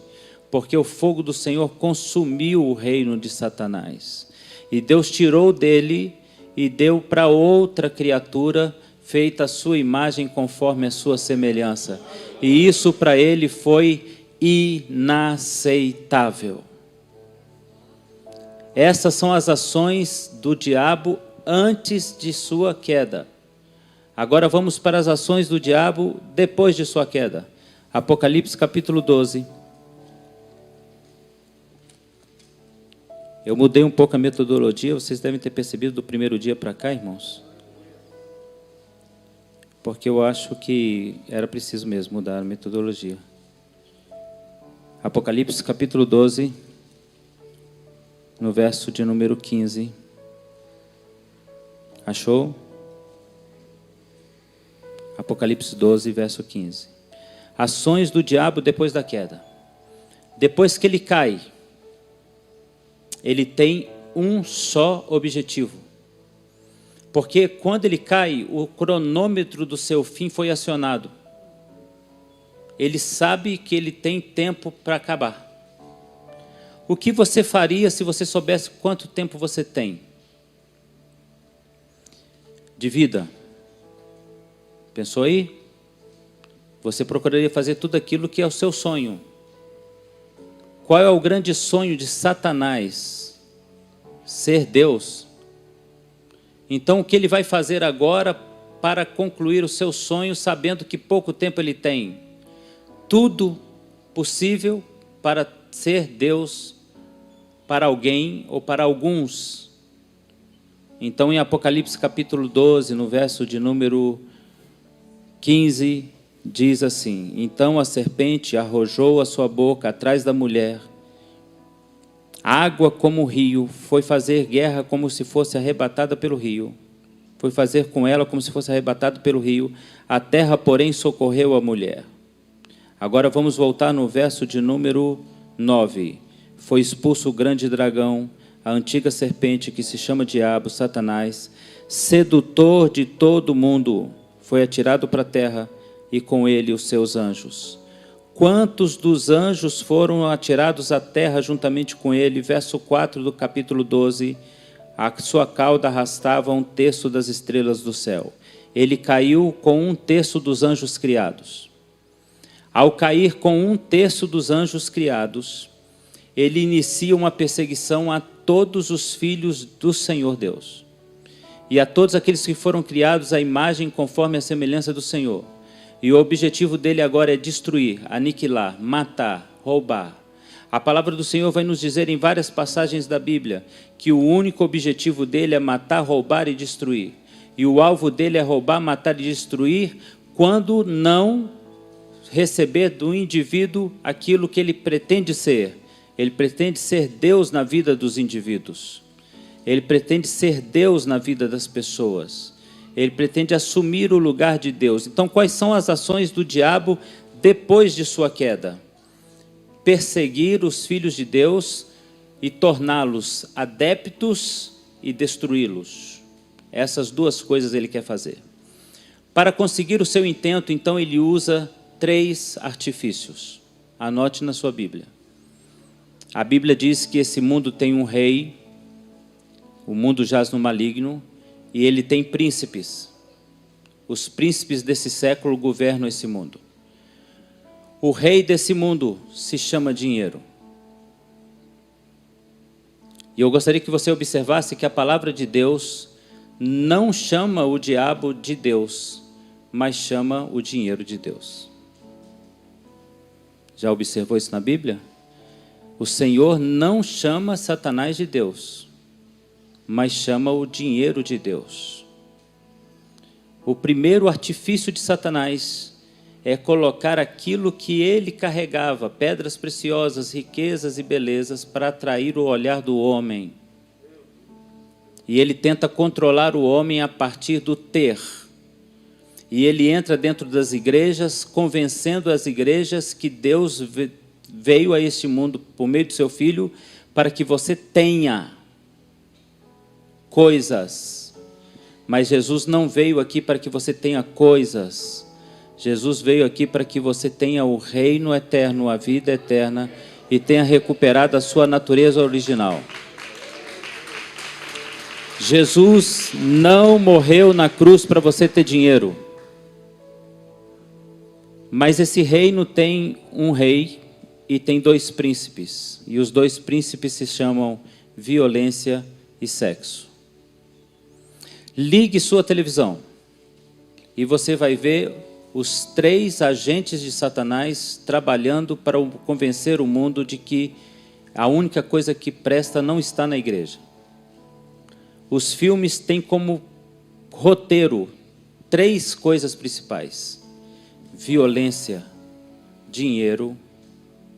porque o fogo do Senhor consumiu o reino de Satanás. E Deus tirou dele e deu para outra criatura, feita a sua imagem conforme a sua semelhança. E isso para ele foi inaceitável. Essas são as ações do diabo antes de sua queda. Agora vamos para as ações do diabo depois de sua queda. Apocalipse capítulo 12. Eu mudei um pouco a metodologia, vocês devem ter percebido do primeiro dia para cá, irmãos. Porque eu acho que era preciso mesmo mudar a metodologia. Apocalipse capítulo 12, no verso de número 15. Achou? Apocalipse 12, verso 15. Ações do diabo depois da queda. Depois que ele cai, ele tem um só objetivo. Porque quando ele cai, o cronômetro do seu fim foi acionado. Ele sabe que ele tem tempo para acabar. O que você faria se você soubesse quanto tempo você tem de vida? Pensou aí? Você procuraria fazer tudo aquilo que é o seu sonho. Qual é o grande sonho de Satanás? Ser Deus. Então o que ele vai fazer agora para concluir o seu sonho, sabendo que pouco tempo ele tem? Tudo possível para ser Deus para alguém ou para alguns. Então em Apocalipse capítulo 12, no verso de número 15, diz assim: então a serpente arrojou a sua boca atrás da mulher, água como o rio, foi fazer guerra como se fosse arrebatada pelo rio. Foi fazer com ela como se fosse arrebatado pelo rio. A terra, porém, socorreu a mulher. Agora vamos voltar no verso de número 9. Foi expulso o grande dragão, a antiga serpente que se chama Diabo, Satanás, sedutor de todo mundo, foi atirado para a terra e com ele os seus anjos. Quantos dos anjos foram atirados à terra juntamente com ele? Verso 4 do capítulo 12. A sua cauda arrastava 1/3 das estrelas do céu. Ele caiu com 1/3 dos anjos criados. Ao cair com 1/3 dos anjos criados, ele inicia uma perseguição a todos os filhos do Senhor Deus. E a todos aqueles que foram criados à imagem conforme a semelhança do Senhor. E o objetivo dele agora é destruir, aniquilar, matar, roubar. A palavra do Senhor vai nos dizer em várias passagens da Bíblia que o único objetivo dele é matar, roubar e destruir. E o alvo dele é roubar, matar e destruir quando não receber do indivíduo aquilo que ele pretende ser. Ele pretende ser Deus na vida dos indivíduos. Ele pretende ser Deus na vida das pessoas. Ele pretende assumir o lugar de Deus. Então, quais são as ações do diabo depois de sua queda? Perseguir os filhos de Deus e torná-los adeptos e destruí-los. Essas duas coisas ele quer fazer. Para conseguir o seu intento, então, ele usa 3 artifícios. Anote na sua Bíblia. A Bíblia diz que esse mundo tem um rei, o mundo jaz no maligno, e ele tem príncipes. Os príncipes desse século governam esse mundo. O rei desse mundo se chama dinheiro. E eu gostaria que você observasse que a palavra de Deus não chama o diabo de Deus, mas chama o dinheiro de Deus. Já observou isso na Bíblia? O Senhor não chama Satanás de Deus, mas chama o dinheiro de Deus. O primeiro artifício de Satanás é colocar aquilo que ele carregava, pedras preciosas, riquezas e belezas, para atrair o olhar do homem. E ele tenta controlar o homem a partir do ter. E ele entra dentro das igrejas, convencendo as igrejas que Deus veio a este mundo por meio do seu Filho para que você tenha coisas. Mas Jesus não veio aqui para que você tenha coisas. Jesus veio aqui para que você tenha o reino eterno, a vida eterna, e tenha recuperado a sua natureza original. Jesus não morreu na cruz para você ter dinheiro. Mas esse reino tem um rei e tem 2 príncipes. E os 2 príncipes se chamam violência e sexo. Ligue sua televisão e você vai ver os 3 agentes de Satanás trabalhando para convencer o mundo de que a única coisa que presta não está na igreja. Os filmes têm como roteiro 3 coisas principais: violência, dinheiro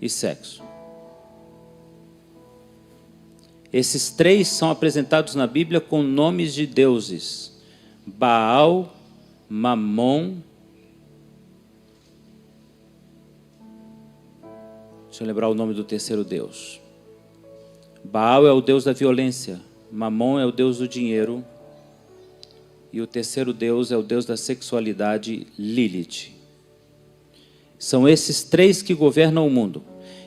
e sexo. Esses 3 são apresentados na Bíblia com nomes de deuses: Baal, Mamon. Deixa eu lembrar o nome do terceiro deus. Baal é o deus da violência, Mamon é o deus do dinheiro, e o terceiro deus é o deus da sexualidade, Lilith. São esses 3 que governam o mundo.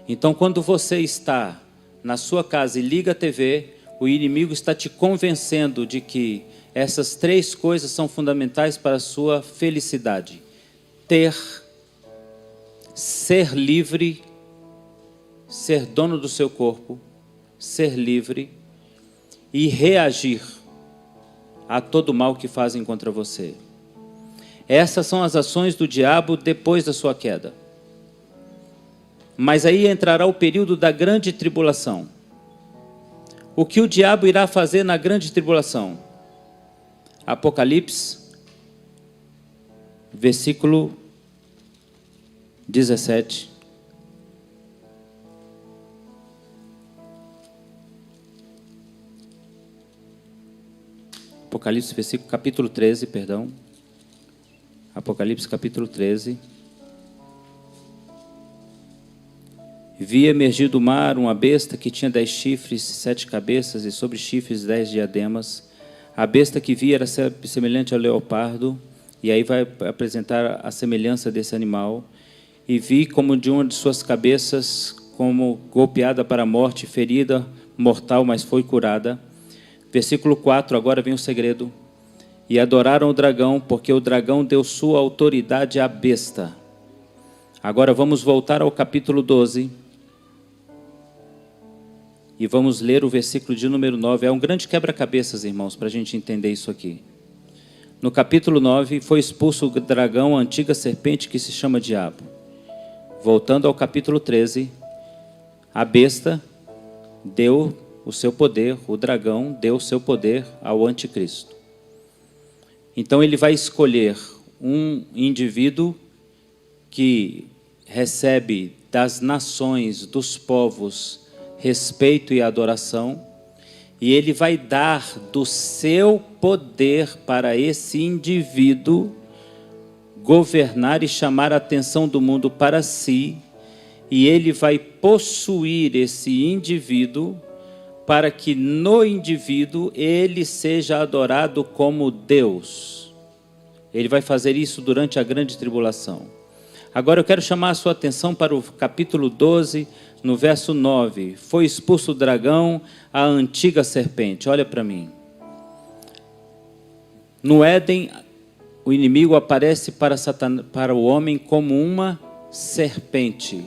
Então, quando você está na sua casa e liga a TV, o inimigo está te convencendo de que essas 3 coisas são fundamentais para a sua felicidade: ter, ser livre, ser dono do seu corpo, ser livre e reagir a todo mal que fazem contra você. Essas são as ações do diabo depois da sua queda. Mas aí entrará o período da grande tribulação. O que o diabo irá fazer na grande tribulação? Apocalipse, versículo 17. Apocalipse, capítulo 13, perdão. Apocalipse, capítulo 13. Vi emergir do mar uma besta que tinha 10 chifres, 7 cabeças, e sobre chifres 10 diademas. A besta que vi era semelhante ao leopardo, e aí vai apresentar a semelhança desse animal. E vi como de uma de suas cabeças, como golpeada para a morte, ferida, mortal, mas foi curada. Versículo 4, agora vem o segredo. E adoraram o dragão, porque o dragão deu sua autoridade à besta. Agora vamos voltar ao capítulo 12. E vamos ler o versículo de número 9. É um grande quebra-cabeças, irmãos, para a gente entender isso aqui. No capítulo 9, foi expulso o dragão, a antiga serpente que se chama Diabo. Voltando ao capítulo 13, a besta deu o seu poder, o dragão deu o seu poder ao anticristo. Então ele vai escolher um indivíduo que recebe das nações, dos povos, respeito e adoração, e ele vai dar do seu poder para esse indivíduo governar e chamar a atenção do mundo para si, e ele vai possuir esse indivíduo para que no indivíduo ele seja adorado como Deus. Ele vai fazer isso durante a grande tribulação. Agora eu quero chamar a sua atenção para o capítulo 12, no verso 9. Foi expulso o dragão, a antiga serpente. Olha para mim. No Éden, o inimigo aparece para o homem como uma serpente.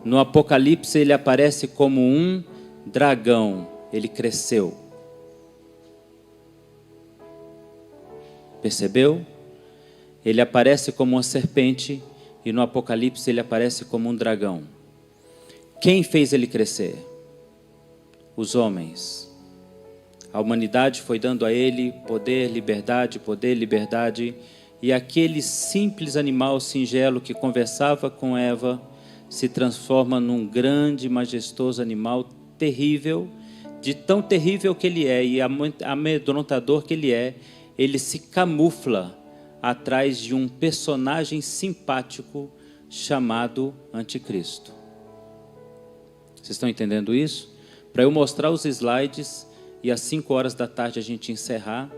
No Apocalipse, ele aparece como um dragão. Ele cresceu. Percebeu? Ele aparece como uma serpente e no Apocalipse ele aparece como um dragão. Quem fez ele crescer? Os homens. A humanidade foi dando a ele poder, liberdade, e aquele simples animal singelo que conversava com Eva se transforma num grande, majestoso animal terrível, de tão terrível que ele é e amedrontador que ele é, ele se camufla atrás de um personagem simpático chamado Anticristo. Vocês estão entendendo isso? Para eu mostrar os slides e às 5 horas da tarde a gente encerrar,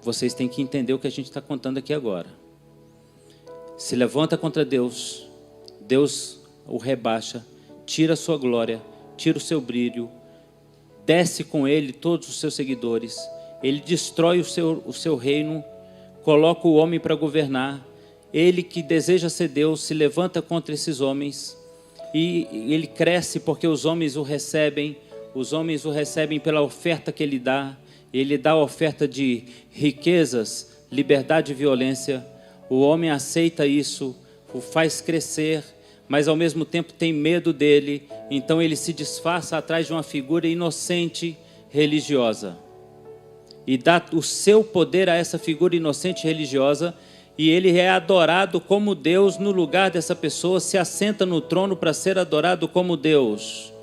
vocês têm que entender o que a gente está contando aqui agora. Se levanta contra Deus, Deus o rebaixa, tira a sua glória, tira o seu brilho, desce com ele todos os seus seguidores, ele destrói o seu reino, coloca o homem para governar, ele que deseja ser Deus se levanta contra esses homens, e ele cresce porque os homens o recebem pela oferta que ele dá a oferta de riquezas, liberdade e violência, o homem aceita isso, o faz crescer, mas ao mesmo tempo tem medo dele, então ele se disfarça atrás de uma figura inocente religiosa, e dá o seu poder a essa figura inocente religiosa, e ele é adorado como Deus no lugar dessa pessoa, se assenta no trono para ser adorado como Deus.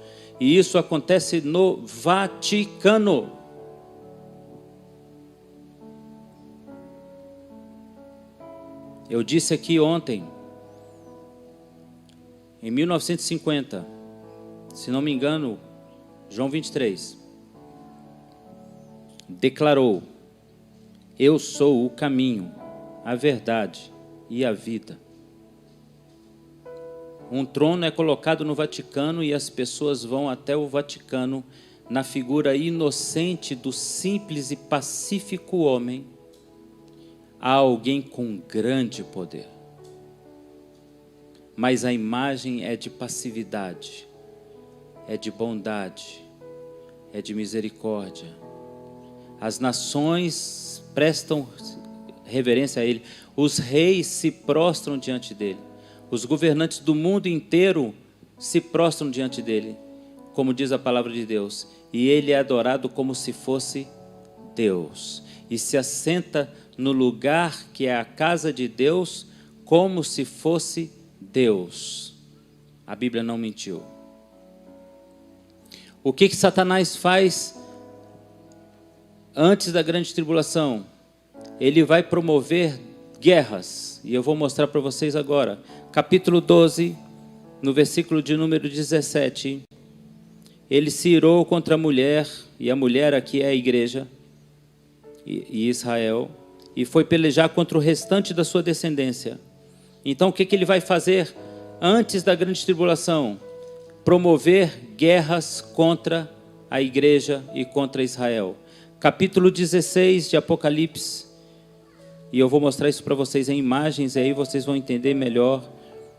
E isso acontece no Vaticano. Eu disse aqui ontem, em 1950, se não me engano, João 23, declarou: eu sou o caminho, a verdade e a vida. Um trono é colocado no Vaticano e as pessoas vão até o Vaticano na figura inocente do simples e pacífico homem. Há alguém com grande poder, mas a imagem é de passividade, é de bondade, é de misericórdia. As nações prestam reverência a ele, os reis se prostram diante dele, os governantes do mundo inteiro se prostram diante dele, como diz a palavra de Deus, e ele é adorado como se fosse Deus, e se assenta no lugar que é a casa de Deus, como se fosse Deus. A Bíblia não mentiu. O que Satanás faz? antes da grande tribulação, ele vai promover guerras. E eu vou mostrar para vocês agora. Capítulo 12, no versículo de número 17. Ele se irou contra a mulher, e a mulher aqui é a igreja, e Israel, e foi pelejar contra o restante da sua descendência. Então o que ele vai fazer antes da grande tribulação? Promover guerras contra a igreja e contra Israel. Capítulo 16 de Apocalipse, e eu vou mostrar isso para vocês em imagens, e aí vocês vão entender melhor.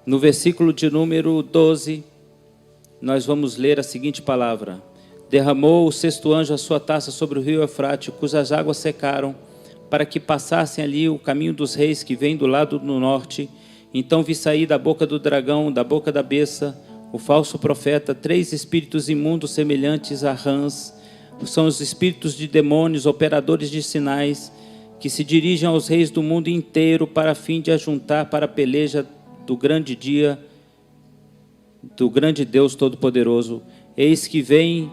No versículo de número 12, nós vamos ler a seguinte palavra: derramou o sexto anjo a sua taça sobre o rio Eufrate, cujas águas secaram, para que passassem ali o caminho dos reis que vem do lado do norte. Então vi sair da boca do dragão, da boca da besta, o falso profeta, 3 espíritos imundos semelhantes a rãs. São os espíritos de demônios, operadores de sinais, que se dirigem aos reis do mundo inteiro para a fim de ajuntar para a peleja do grande dia, do grande Deus Todo-Poderoso. Eis que vem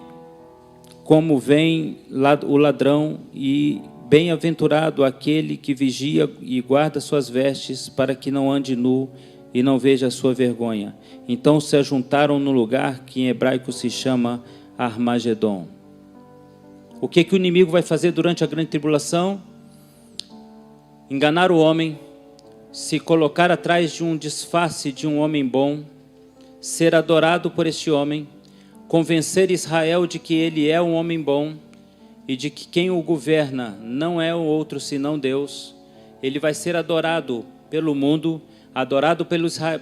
como vem o ladrão, e bem-aventurado aquele que vigia e guarda suas vestes, para que não ande nu e não veja a sua vergonha. Então se ajuntaram no lugar que em hebraico se chama Armagedon. O que o inimigo vai fazer durante a grande tribulação? Enganar o homem, se colocar atrás de um disfarce de um homem bom, ser adorado por este homem, convencer Israel de que ele é um homem bom e de que quem o governa não é o outro senão Deus. Ele vai ser adorado pelo mundo, adorado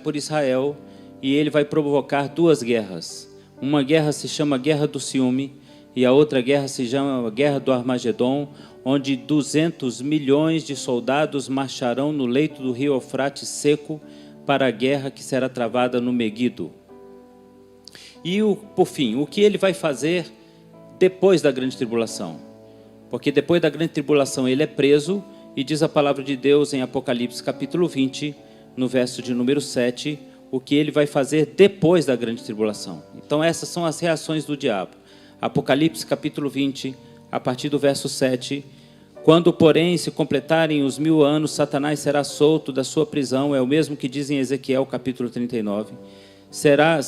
por Israel, e ele vai provocar 2 guerras. Uma guerra se chama Guerra do Ciúme, e a outra guerra se chama Guerra do Armagedon, onde 200 milhões de soldados marcharão no leito do rio Eufrate seco para a guerra que será travada no Meguido. E por fim, o que ele vai fazer depois da grande tribulação? Porque depois da grande tribulação ele é preso, e diz a palavra de Deus em Apocalipse capítulo 20, no verso de número 7, o que ele vai fazer depois da grande tribulação. Então essas são as reações do diabo. Apocalipse capítulo 20, a partir do verso 7. Quando, porém, se completarem os 1000 anos, Satanás será solto da sua prisão, é o mesmo que diz em Ezequiel capítulo 39. Sairá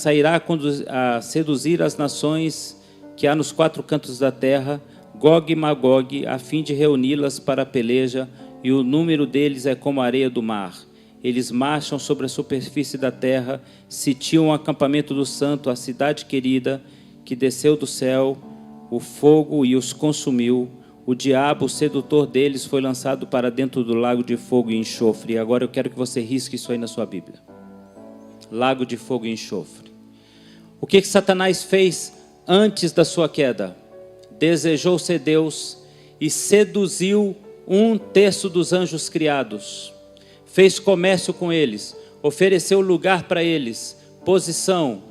a seduzir as nações que há nos 4 cantos da terra, Gog e Magog, a fim de reuni-las para a peleja, e o número deles é como a areia do mar. Eles marcham sobre a superfície da terra, sitiam o acampamento do santo, a cidade querida, que desceu do céu, o fogo e os consumiu. O diabo, o sedutor deles, foi lançado para dentro do lago de fogo e enxofre. E agora eu quero que você risque isso aí na sua Bíblia. Lago de fogo e enxofre. O que Satanás fez antes da sua queda? Desejou ser Deus e seduziu 1/3 dos anjos criados. Fez comércio com eles, ofereceu lugar para eles, posição,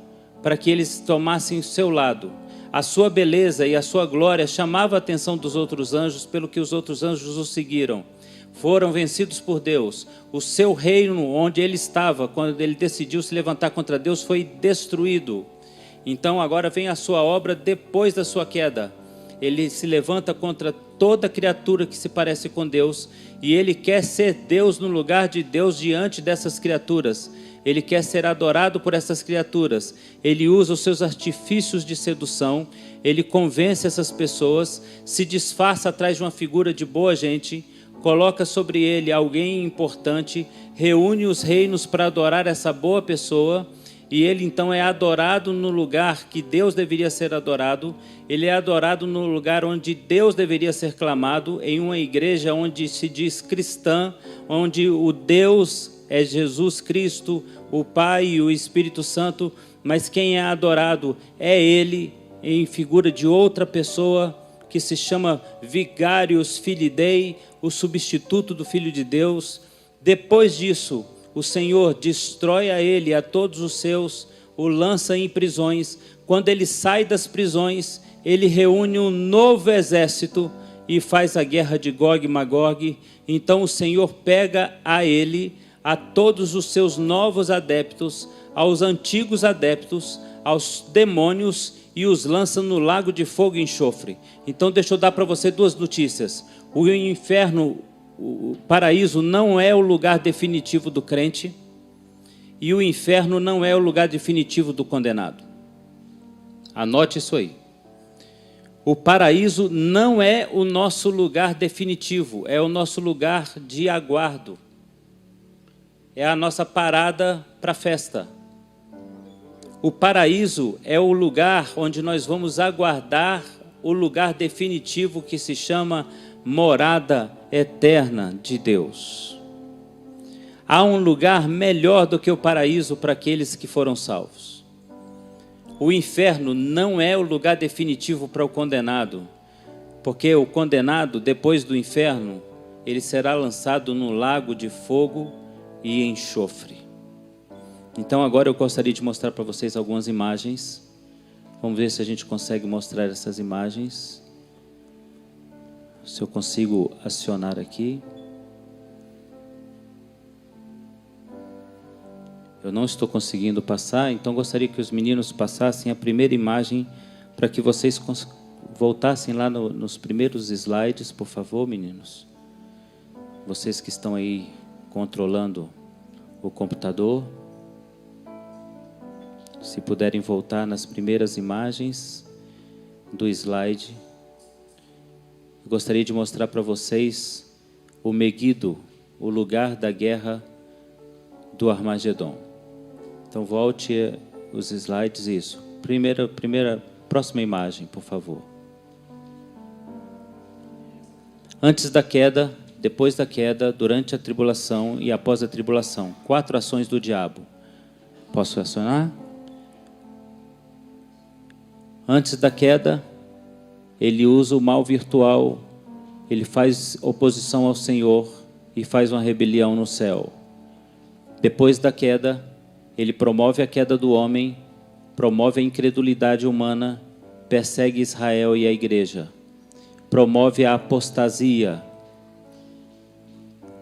para que eles tomassem o seu lado. A sua beleza e a sua glória chamava a atenção dos outros anjos, pelo que os outros anjos o seguiram. Foram vencidos por Deus. O seu reino, onde ele estava, quando ele decidiu se levantar contra Deus, foi destruído. Então agora vem a sua obra depois da sua queda. Ele se levanta contra toda criatura que se parece com Deus, e ele quer ser Deus no lugar de Deus diante dessas criaturas. Ele quer ser adorado por essas criaturas. Ele usa os seus artifícios de sedução, ele convence essas pessoas, se disfarça atrás de uma figura de boa gente, coloca sobre ele alguém importante, reúne os reinos para adorar essa boa pessoa, e ele então é adorado no lugar que Deus deveria ser adorado. Ele é adorado no lugar onde Deus deveria ser clamado, em uma igreja onde se diz cristã, onde o Deus é Jesus Cristo, o Pai e o Espírito Santo, mas quem é adorado é ele em figura de outra pessoa que se chama Vicarius Filii Dei, o substituto do Filho de Deus. Depois disso, o Senhor destrói a ele e a todos os seus, o lança em prisões. Quando ele sai das prisões, ele reúne um novo exército e faz a guerra de Gog e Magog. Então o Senhor pega a ele, a todos os seus novos adeptos, aos antigos adeptos, aos demônios, e os lança no lago de fogo e enxofre. Então deixa eu dar para você duas notícias. O inferno, o paraíso não é o lugar definitivo do crente, e o inferno não é o lugar definitivo do condenado. Anote isso aí. O paraíso não é o nosso lugar definitivo, é o nosso lugar de aguardo. É a nossa parada para a festa. O paraíso é o lugar onde nós vamos aguardar o lugar definitivo que se chama morada eterna de Deus. Há um lugar melhor do que o paraíso para aqueles que foram salvos. O inferno não é o lugar definitivo para o condenado, porque o condenado, depois do inferno, ele será lançado no lago de fogo e enxofre. Então agora eu gostaria de mostrar para vocês algumas imagens. Vamos ver se a gente consegue mostrar essas imagens. Se eu consigo acionar aqui. Eu não estou conseguindo passar, então gostaria que os meninos passassem a primeira imagem para que vocês voltassem lá nos primeiros slides, por favor, meninos. Vocês que estão aí controlando o computador, se puderem voltar nas primeiras imagens do slide. Eu gostaria de mostrar para vocês o Meguido, o lugar da guerra do Armagedon. Então volte os slides, isso. Próxima imagem, por favor. Antes da queda, depois da queda, durante a tribulação e após a tribulação. 4 ações do diabo. Posso acionar? Antes da queda, ele usa o mal virtual, ele faz oposição ao Senhor e faz uma rebelião no céu. Depois da queda, ele promove a queda do homem, promove a incredulidade humana, persegue Israel e a igreja, promove a apostasia.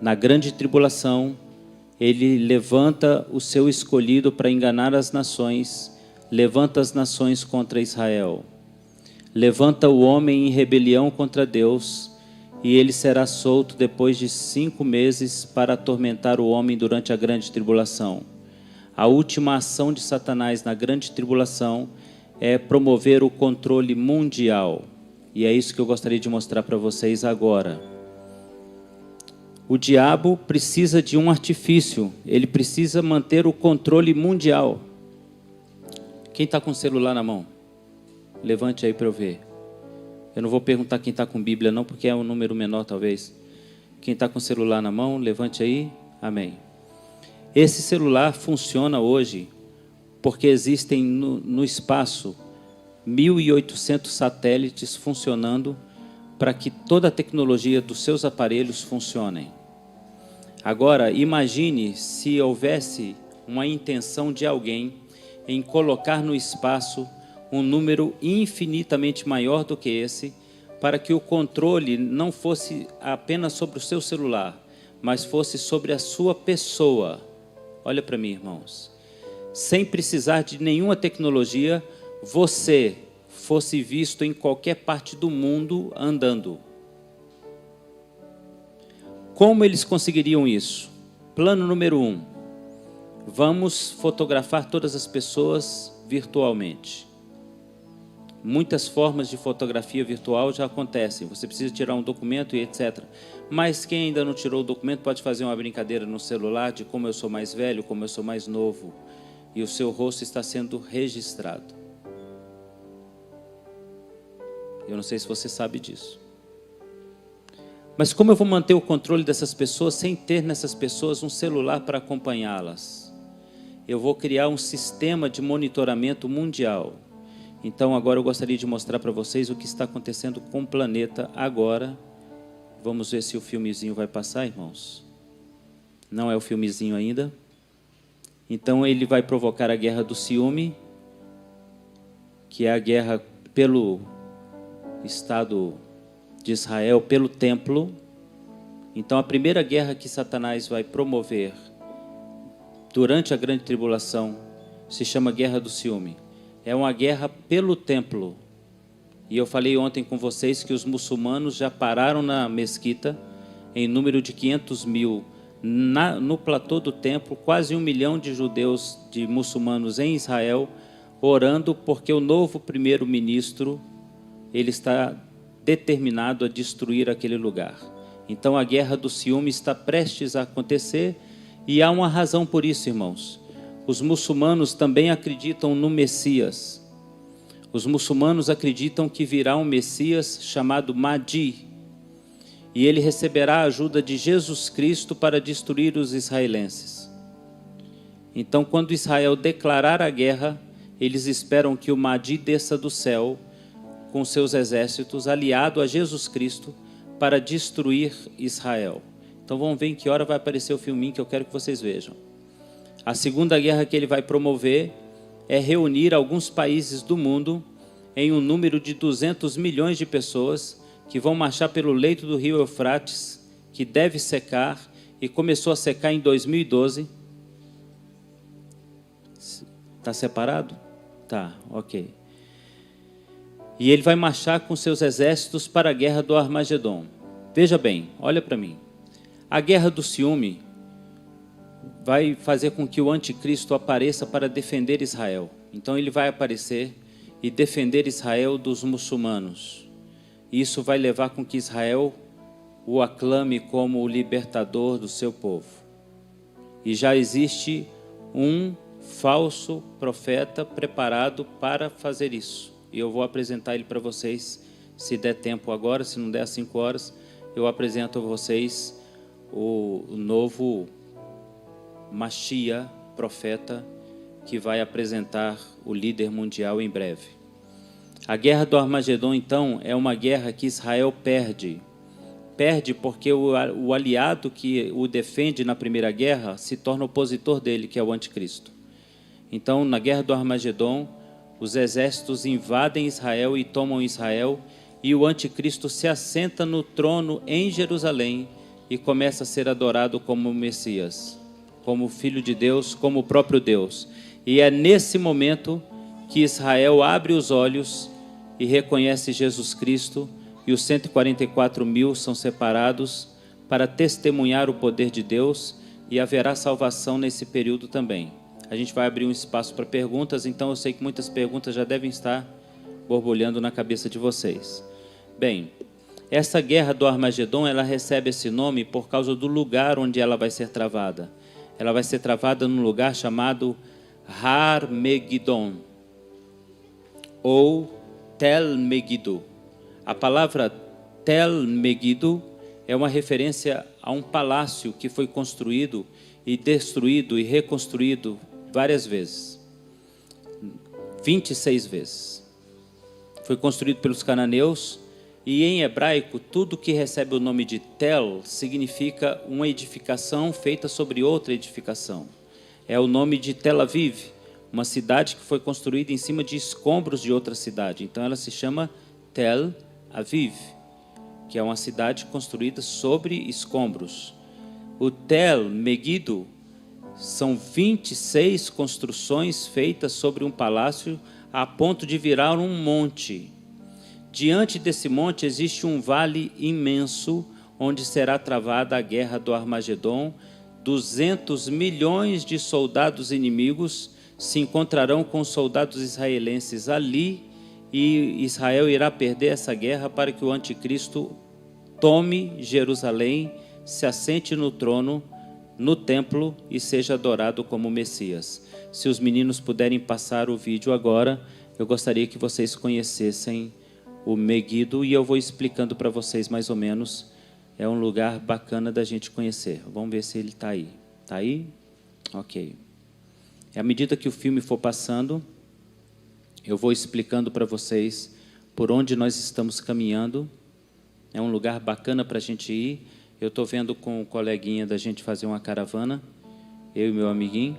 Na grande tribulação, ele levanta o seu escolhido para enganar as nações, levanta as nações contra Israel, levanta o homem em rebelião contra Deus, e ele será solto depois de 5 meses para atormentar o homem durante a grande tribulação. A última ação de Satanás na grande tribulação é promover o controle mundial. E é isso que eu gostaria de mostrar para vocês agora. O diabo precisa de um artifício, ele precisa manter o controle mundial. Quem está com o celular na mão? Levante aí para eu ver. Eu não vou perguntar quem está com Bíblia não, porque é um número menor talvez. Quem está com o celular na mão, levante aí. Amém. Esse celular funciona hoje porque existem no espaço 1.800 satélites funcionando para que toda a tecnologia dos seus aparelhos funcionem. Agora, imagine se houvesse uma intenção de alguém em colocar no espaço um número infinitamente maior do que esse, para que o controle não fosse apenas sobre o seu celular, mas fosse sobre a sua pessoa. Olha para mim, irmãos. Sem precisar de nenhuma tecnologia, você fosse visto em qualquer parte do mundo andando. Como eles conseguiriam isso? Plano número 1. Vamos fotografar todas as pessoas virtualmente. Muitas formas de fotografia virtual já acontecem. Você precisa tirar um documento e etc. Mas quem ainda não tirou o documento pode fazer uma brincadeira no celular de como eu sou mais velho, como eu sou mais novo. E o seu rosto está sendo registrado. Eu não sei se você sabe disso. Mas como eu vou manter o controle dessas pessoas sem ter nessas pessoas um celular para acompanhá-las? Eu vou criar um sistema de monitoramento mundial. Então agora eu gostaria de mostrar para vocês o que está acontecendo com o planeta agora. Vamos ver se o filmezinho vai passar, irmãos. Não é o filmezinho ainda. Então ele vai provocar a guerra do ciúme, que é a guerra pelo Estado de Israel, pelo templo. Então a primeira guerra que Satanás vai promover durante a grande tribulação se chama guerra do ciúme. é uma guerra pelo templo. E eu falei ontem com vocês que os muçulmanos já pararam na mesquita, em número de 500 mil, no platô do templo, quase 1 milhão de judeus, de muçulmanos em Israel, orando porque o novo primeiro-ministro, ele está determinado a destruir aquele lugar. Então a guerra do ciúme está prestes a acontecer, e há uma razão por isso, irmãos. Os muçulmanos também acreditam no Messias. Os muçulmanos acreditam que virá um Messias chamado Mahdi, e ele receberá a ajuda de Jesus Cristo para destruir os israelenses. Então, quando Israel declarar a guerra, eles esperam que o Mahdi desça do céu com seus exércitos, aliado a Jesus Cristo, para destruir Israel. Então vamos ver em que hora vai aparecer o filminho que eu quero que vocês vejam. A segunda guerra que ele vai promover é reunir alguns países do mundo em um número de 200 milhões de pessoas que vão marchar pelo leito do rio Eufrates, que deve secar, e começou a secar em 2012. Está separado? Tá, ok. E ele vai marchar com seus exércitos para a guerra do Armagedon. Veja bem, olha para mim. A guerra do ciúme vai fazer com que o anticristo apareça para defender Israel. Então ele vai aparecer e defender Israel dos muçulmanos. Isso vai levar com que Israel o aclame como o libertador do seu povo. E já existe um falso profeta preparado para fazer isso. E eu vou apresentar ele para vocês, se der tempo agora, se não der às 5 horas, eu apresento a vocês o novo Mashiach, profeta, que vai apresentar o líder mundial em breve. A guerra do Armagedon, então, é uma guerra que Israel perde. Perde porque o aliado que o defende na primeira guerra se torna opositor dele, que é o anticristo. Então, na guerra do Armagedon, os exércitos invadem Israel e tomam Israel, e o anticristo se assenta no trono em Jerusalém e começa a ser adorado como Messias, como Filho de Deus, como o próprio Deus. E é nesse momento que Israel abre os olhos e reconhece Jesus Cristo, e os 144 mil são separados para testemunhar o poder de Deus, e haverá salvação nesse período também. A gente vai abrir um espaço para perguntas, então eu sei que muitas perguntas já devem estar borbulhando na cabeça de vocês. Bem, essa guerra do Armagedon, ela recebe esse nome por causa do lugar onde ela vai ser travada. Ela vai ser travada num lugar chamado Har Megidon, ou Tel Megiddo. A palavra Tel Megiddo é uma referência a um palácio que foi construído e destruído e reconstruído várias vezes, 26 vezes. Foi construído pelos cananeus, e em hebraico tudo que recebe o nome de Tel significa uma edificação feita sobre outra edificação. É o nome de Tel Aviv, uma cidade que foi construída em cima de escombros de outra cidade. Então ela se chama Tel Aviv, que é uma cidade construída sobre escombros. O Tel Megiddo são 26 construções feitas sobre um palácio a ponto de virar um monte. Diante desse monte existe um vale imenso onde será travada a guerra do Armagedon. 200 milhões de soldados inimigos se encontrarão com os soldados israelenses ali, e Israel irá perder essa guerra para que o anticristo tome Jerusalém, se assente no trono, no templo, e seja adorado como Messias. Se os meninos puderem passar o vídeo agora, eu gostaria que vocês conhecessem o Megiddo, e eu vou explicando para vocês mais ou menos. É um lugar bacana da gente conhecer. Vamos ver se ele está aí. Está aí? Ok. À medida que o filme for passando, eu vou explicando para vocês por onde nós estamos caminhando. É um lugar bacana para a gente ir. Eu estou vendo com o coleguinha da gente fazer uma caravana, eu e meu amiguinho,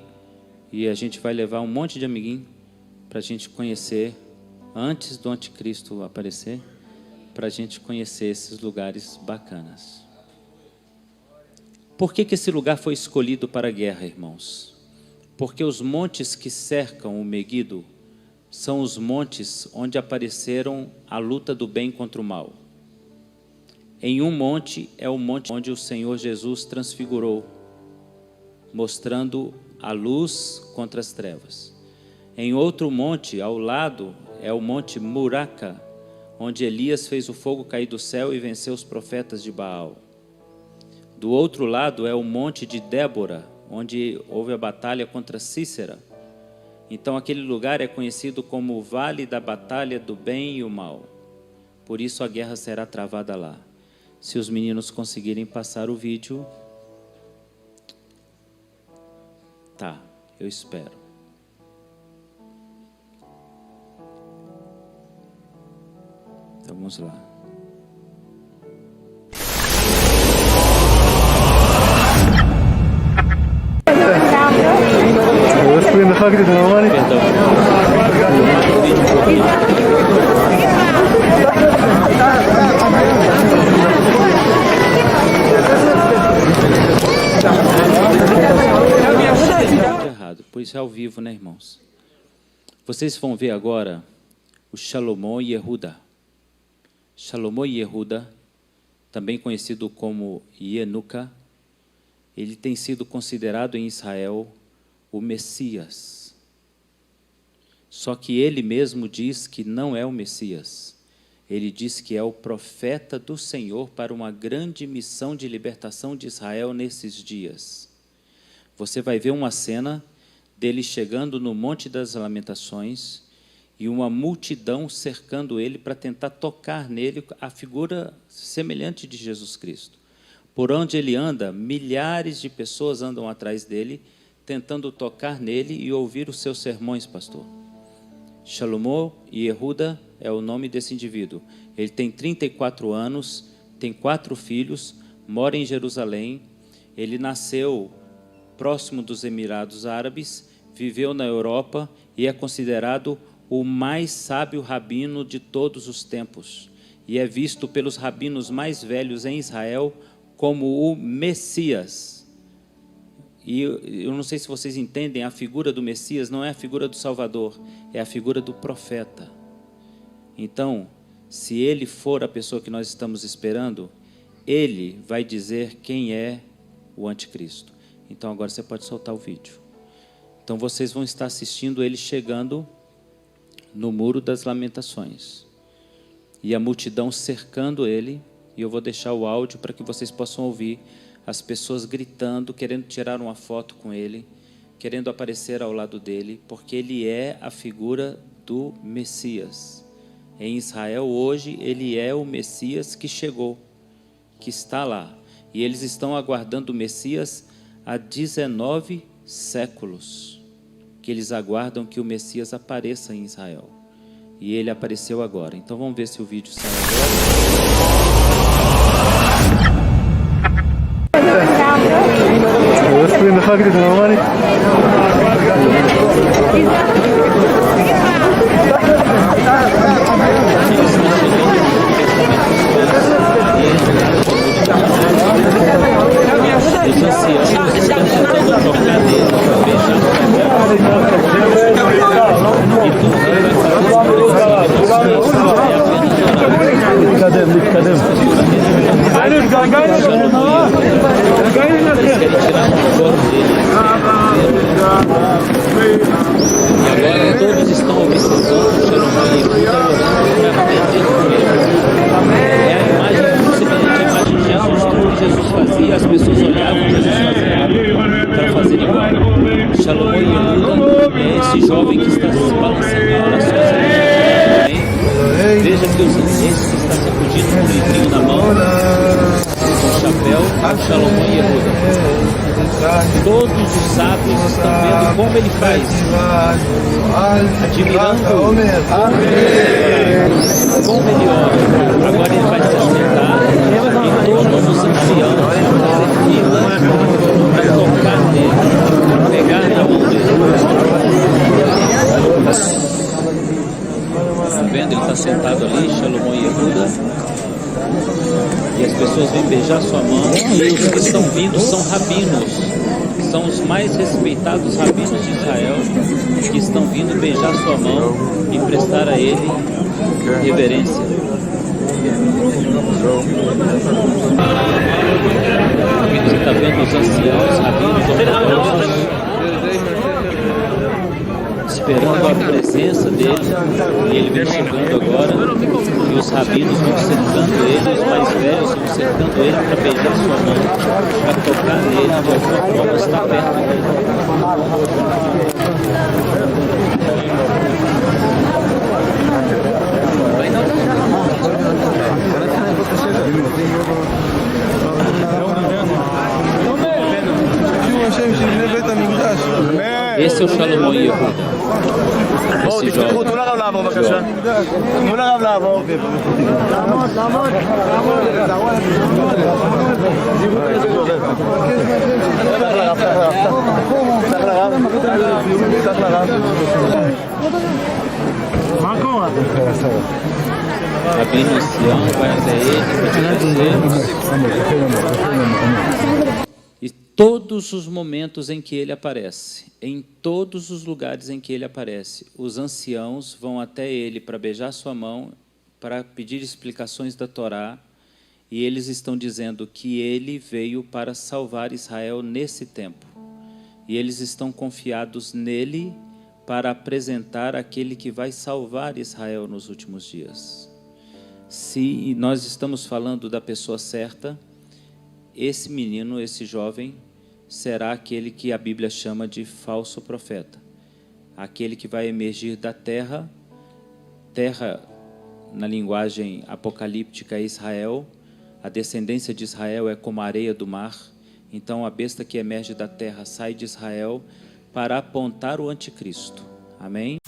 e a gente vai levar um monte de amiguinho para a gente conhecer, antes do anticristo aparecer, para a gente conhecer esses lugares bacanas. Por que esse lugar foi escolhido para a guerra, irmãos? Porque os montes que cercam o Megiddo são os montes onde apareceram a luta do bem contra o mal. Em um monte é o monte onde o Senhor Jesus transfigurou, mostrando a luz contra as trevas. Em outro monte, ao lado, é o monte Muraca, onde Elias fez o fogo cair do céu e venceu os profetas de Baal. Do outro lado é o monte de Débora, onde houve a batalha contra Cícera. Então aquele lugar é conhecido como o Vale da Batalha do Bem e o Mal. Por isso a guerra será travada lá. Se os meninos conseguirem passar o vídeo... Tá, eu espero. Então vamos lá. Errado, pois é ao vivo, né, irmãos? Vocês vão ver agora o Salomão e Yehuda. Salomão e Yehuda, também conhecido como Yenuca, ele tem sido considerado em Israel o Messias. Só que ele mesmo diz que não é o Messias. Ele diz que é o profeta do Senhor para uma grande missão de libertação de Israel nesses dias. Você vai ver uma cena dele chegando no Monte das Lamentações e uma multidão cercando ele para tentar tocar nele a figura semelhante de Jesus Cristo. Por onde ele anda, milhares de pessoas andam atrás dele, tentando tocar nele e ouvir os seus sermões, pastor. Salomão e Yehuda é o nome desse indivíduo. Ele tem 34 anos, tem 4 filhos, mora em Jerusalém. Ele nasceu próximo dos Emirados Árabes, viveu na Europa e é considerado o mais sábio rabino de todos os tempos. E é visto pelos rabinos mais velhos em Israel como o Messias. E eu não sei se vocês entendem, a figura do Messias não é a figura do Salvador, é a figura do profeta. Então, se ele for a pessoa que nós estamos esperando, ele vai dizer quem é o anticristo. Então agora você pode soltar o vídeo. Então vocês vão estar assistindo ele chegando no Muro das Lamentações. E a multidão cercando ele, e eu vou deixar o áudio para que vocês possam ouvir as pessoas gritando, querendo tirar uma foto com ele, querendo aparecer ao lado dele, porque ele é a figura do Messias. Em Israel hoje, ele é o Messias que chegou, que está lá. E eles estão aguardando o Messias há 19 séculos, que eles aguardam que o Messias apareça em Israel. E ele apareceu agora. Então vamos ver se o vídeo sai os anciãos estão tentando tocar nele, beijar e agora todos estão observando o Salomão para aprender com ele. É a imagem, semelhante à imagem de Jesus, tudo que Jesus fazia, as pessoas olhavam Jesus fazendo para fazer igual. Salomão e Yehuda é esse jovem que está se balançando em orações religiosos. Veja que esse que está sacudindo com um livrinho na mão, com um chapéu, é o Salomão e Yehuda. Todos os sábios estão vendo como ele faz, admirando como ele ora. Agora ele vai se assentar e todos os anciãos vão fazer fila para tocar nele, para pegar na mão dele. Está vendo? Ele está sentado ali, Salomão e Yehuda, e as pessoas vêm beijar sua mão, e os que estão vindo são rabinos, São os mais respeitados rabinos de Israel que estão vindo beijar sua mão e prestar a ele reverência. Você está vendo os anciãos, rabinos ortodoxos, esperando a presença dele, e ele vem chegando agora, e os rabinos vão cercando ele, os mais velhos vão cercando ele para beijar sua mão, para tocar nele, de alguma forma estar perto dele. Esse é o Salomão Yehuda. Esse jovem. Rabino Sião vai até ele e todos os momentos em que ele aparece, em todos os lugares em que ele aparece, os anciãos vão até ele para beijar sua mão, para pedir explicações da Torá, e eles estão dizendo que ele veio para salvar Israel nesse tempo. E eles estão confiados nele para apresentar aquele que vai salvar Israel nos últimos dias. Se nós estamos falando da pessoa certa, esse menino, esse jovem, será aquele que a Bíblia chama de falso profeta. Aquele que vai emergir da terra, terra na linguagem apocalíptica é Israel, a descendência de Israel é como a areia do mar, então a besta que emerge da terra sai de Israel para apontar o anticristo. Amém?